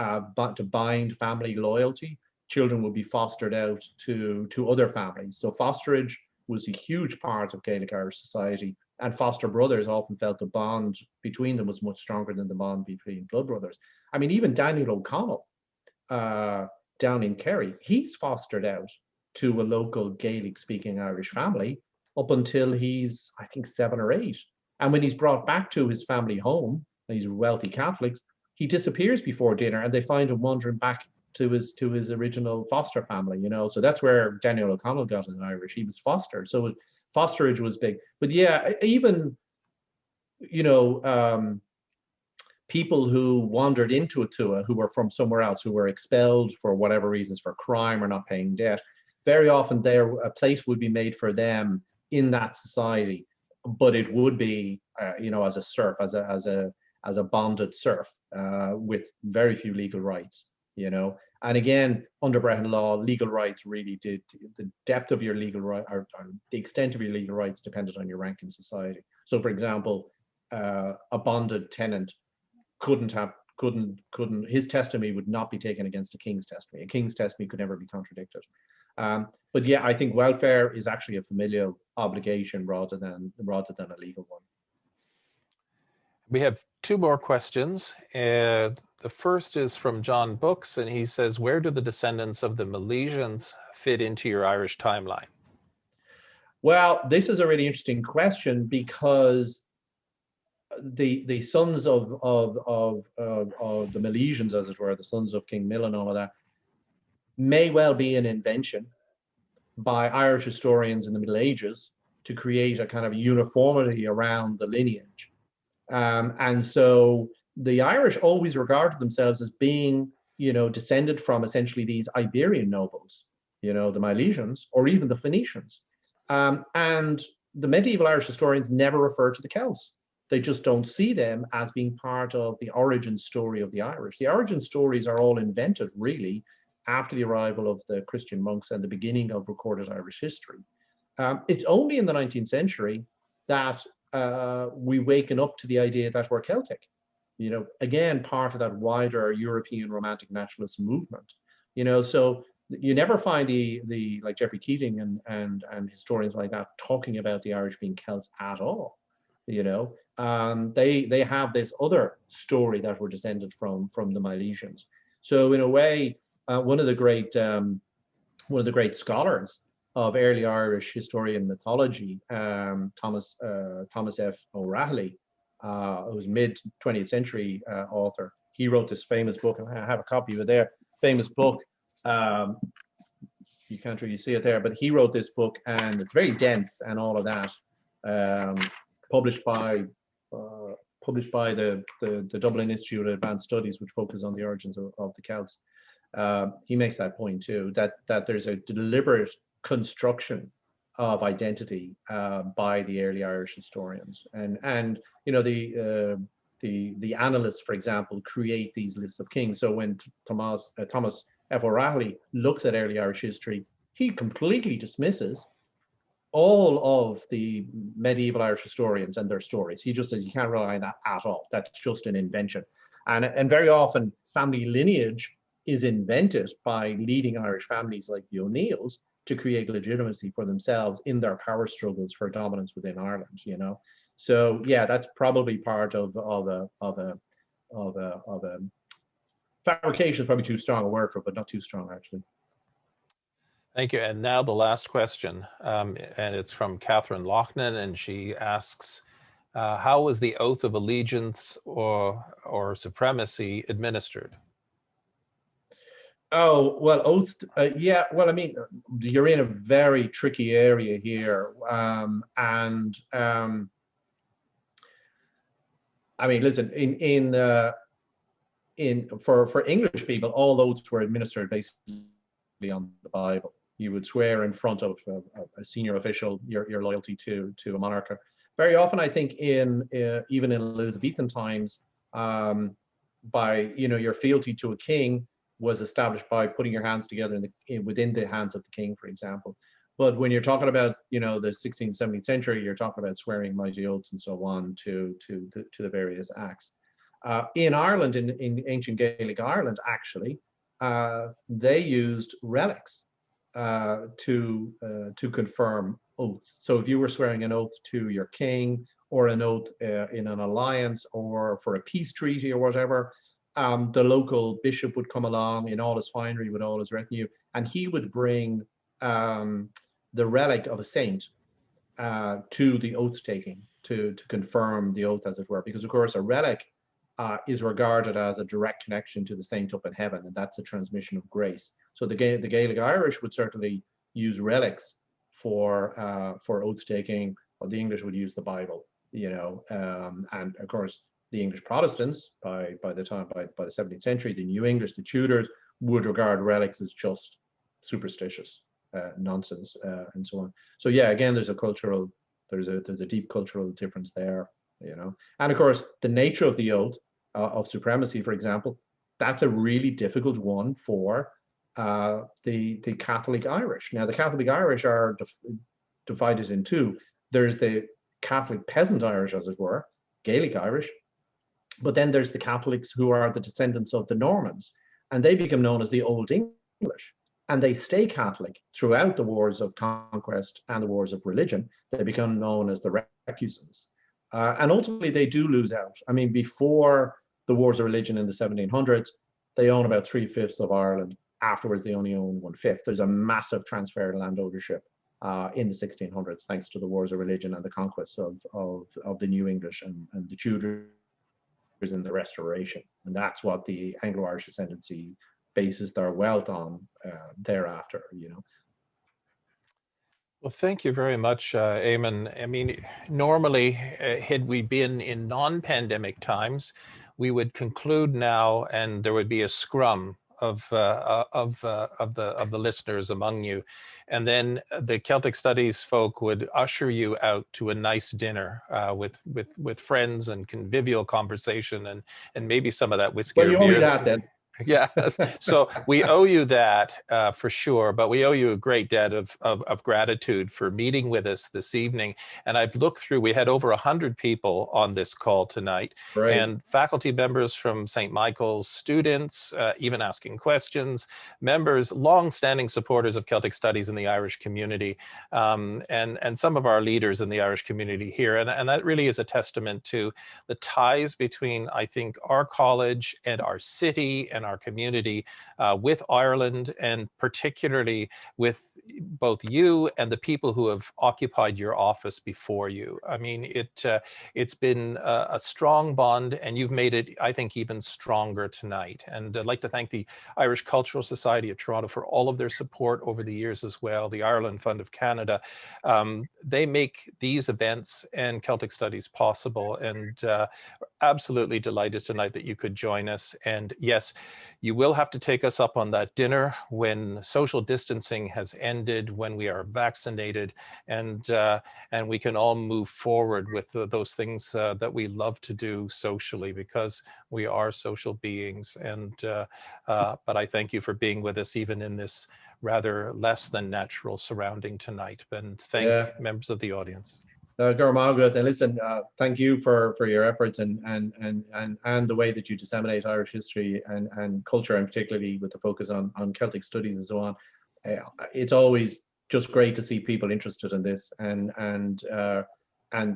to bind family loyalty, children would be fostered out to other families. So fosterage was a huge part of Gaelic Irish society, and foster brothers often felt the bond between them was much stronger than the bond between blood brothers. I mean, even Daniel O'Connell down in Kerry, he's fostered out to a local Gaelic-speaking Irish family up until he's, I think, 7 or 8. And when he's brought back to his family home, and he's wealthy Catholics, he disappears before dinner, and they find him wandering back to his original foster family. So that's where Daniel O'Connell got in Irish. He was fostered, so fosterage was big. But yeah, even people who wandered into a Tua, who were from somewhere else, who were expelled for whatever reasons, for crime or not paying debt, very often a place would be made for them in that society, but it would be as a serf, as a bonded serf with very few legal rights. And again, under Brehan law, legal rights really did, the depth of your legal right, or the extent of your legal rights depended on your rank in society. So, for example, a bonded tenant his testimony would not be taken against a king's testimony. A king's testimony could never be contradicted. But yeah, I think welfare is actually a familial obligation rather than a legal one. We have two more questions. The first is from John Books, and he says, where do the descendants of the Milesians fit into your Irish timeline? Well, this is a really interesting question, because the sons of the Milesians, as it were, the sons of King Mill and all of that, may well be an invention by Irish historians in the Middle Ages to create a kind of uniformity around the lineage. And so the Irish always regarded themselves as being, descended from essentially these Iberian nobles, the Milesians or even the Phoenicians. And the medieval Irish historians never refer to the Celts. They just don't see them as being part of the origin story of the Irish. The origin stories are all invented, really, after the arrival of the Christian monks and the beginning of recorded Irish history. It's only in the 19th century that we waken up to the idea that we're Celtic. Again, part of that wider European Romantic nationalist movement. So you never find the like Geoffrey Keating and historians like that talking about the Irish being Celts at all. You know, they have this other story that were descended from the Milesians. So in a way, one of the great scholars of early Irish history and mythology, Thomas F. O'Reilly, who's mid 20th century author. He wrote this famous book, and I have a copy of it there. Famous book. You can't really see it there, but he wrote this book, and it's very dense and all of that. Published by the Dublin Institute of Advanced Studies, which focuses on the origins of the Celts. He makes that point too, that there's a deliberate construction of identity by the early Irish historians, and you know, the annalists, for example, create these lists of kings. So when Thomas F. O'Reilly looks at early Irish history, he completely dismisses all of the medieval Irish historians and their stories. He just says you can't rely on that at all. That's just an invention. And very often family lineage is invented by leading Irish families like the O'Neills to create legitimacy for themselves in their power struggles for dominance within Ireland, you know. So yeah, that's probably part of a fabrication is probably too strong a word for it, but not too strong actually. Thank you. And now the last question, and it's from Catherine Loughlin, and she asks, how was the oath of allegiance or supremacy administered? Oh, well, oath, yeah, well, I mean, you're in a very tricky area here. I mean, listen, for English people, all oaths were administered basically on the Bible. You would swear in front of a senior official your loyalty to a monarch. Very often, I think, even in Elizabethan times, by, you know, your fealty to a king was established by putting your hands together within the hands of the king, for example. But when you're talking about, you know, the 16th, 17th century, you're talking about swearing mighty oaths and so on to the various acts. In Ireland, in ancient Gaelic Ireland, actually, they used relics to confirm oaths. So if you were swearing an oath to your king, or an oath in an alliance, or for a peace treaty or whatever, the local bishop would come along in all his finery with all his retinue, and he would bring the relic of a saint to the oath taking to confirm the oath, as it were, because of course a relic is regarded as a direct connection to the saint up in heaven, and that's a transmission of grace. So the Gaelic Irish would certainly use relics for oath taking, or the English would use the Bible, you know, and of course the English Protestants by the 17th century, the New English, the Tudors, would regard relics as just superstitious nonsense, and so on. So yeah, again, there's a deep cultural difference there, you know. And of course, the nature of the oath of supremacy, for example, that's a really difficult one for the Catholic Irish. Now, the Catholic Irish are divided in two. There's the Catholic peasant Irish, as it were, Gaelic Irish, but then there's the Catholics who are the descendants of the Normans, and they become known as the Old English. And they stay Catholic throughout the wars of conquest and the wars of religion. They become known as the recusants. And ultimately, they do lose out. I mean, before the wars of religion in the 1700s, they own about 3/5 of Ireland. Afterwards, they only own 1/5. There's a massive transfer of land ownership in the 1600s, thanks to the wars of religion and the conquests of the New English and the Tudors in the Restoration. And that's what the Anglo-Irish ascendancy bases their wealth on thereafter, you know. Well, thank you very much, Eamonn. I mean, normally, had we been in non-pandemic times, we would conclude now, and there would be a scrum of the listeners among you, and then the Celtic Studies folk would usher you out to a nice dinner with friends and convivial conversation, and maybe some of that whiskey. Well, you or owe me beer that then. Yes. So we owe you that for sure, but we owe you a great debt of gratitude for meeting with us this evening. And I've looked through, we had over 100 people on this call tonight, Right. and faculty members from St. Michael's, students, even asking questions, members, long-standing supporters of Celtic Studies in the Irish community, and some of our leaders in the Irish community here. And that really is a testament to the ties between, I think, our college and our city and our community with Ireland, and particularly with both you and the people who have occupied your office before you. I mean, it's been a strong bond, and you've made it, I think, even stronger tonight. And I'd like to thank the Irish Cultural Society of Toronto for all of their support over the years as well, the Ireland Fund of Canada. They make these events and Celtic Studies possible, and absolutely delighted tonight that you could join us. And yes, you will have to take us up on that dinner when social distancing has ended, when we are vaccinated, and we can all move forward with those things that we love to do socially, because we are social beings. And but I thank you for being with us even in this rather less than natural surrounding tonight, and thank Yeah. members of the audience. Garmagat, and listen, thank you for your efforts and the way that you disseminate Irish history and culture, and particularly with the focus on Celtic studies and so on. It's always just great to see people interested in this, and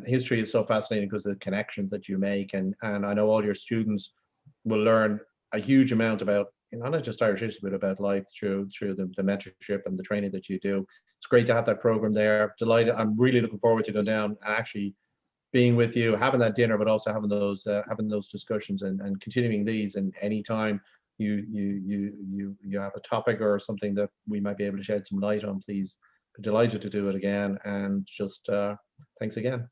history is so fascinating because of the connections that you make, and I know all your students will learn a huge amount about, not just Irish history, but about life through the mentorship and the training that you do. It's great to have that program there. Delighted. I'm really looking forward to going down and actually being with you, having that dinner, but also having those discussions and continuing these. And anytime you have a topic or something that we might be able to shed some light on, please. I'm delighted to do it again. And just thanks again.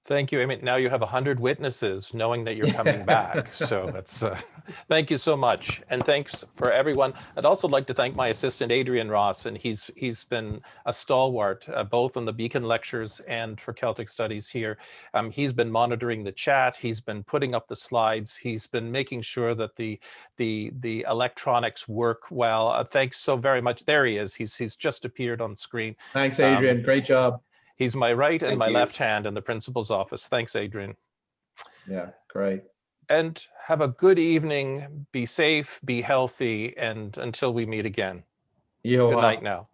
Thank you. I mean, now you have 100 witnesses knowing that you're coming back. So that's, thank you so much. And thanks for everyone. I'd also like to thank my assistant, Adrian Ross, and he's been a stalwart, both on the Beacon lectures and for Celtic Studies here. He's been monitoring the chat. He's been putting up the slides. He's been making sure that the electronics work well. Thanks so very much. There he is. He's just appeared on screen. Thanks, Adrian. Great job. He's my right and Thank my you. left hand in the principal's office. Thanks, Adrian. Yeah, great. And have a good evening. Be safe, be healthy, and until we meet again. Good night now.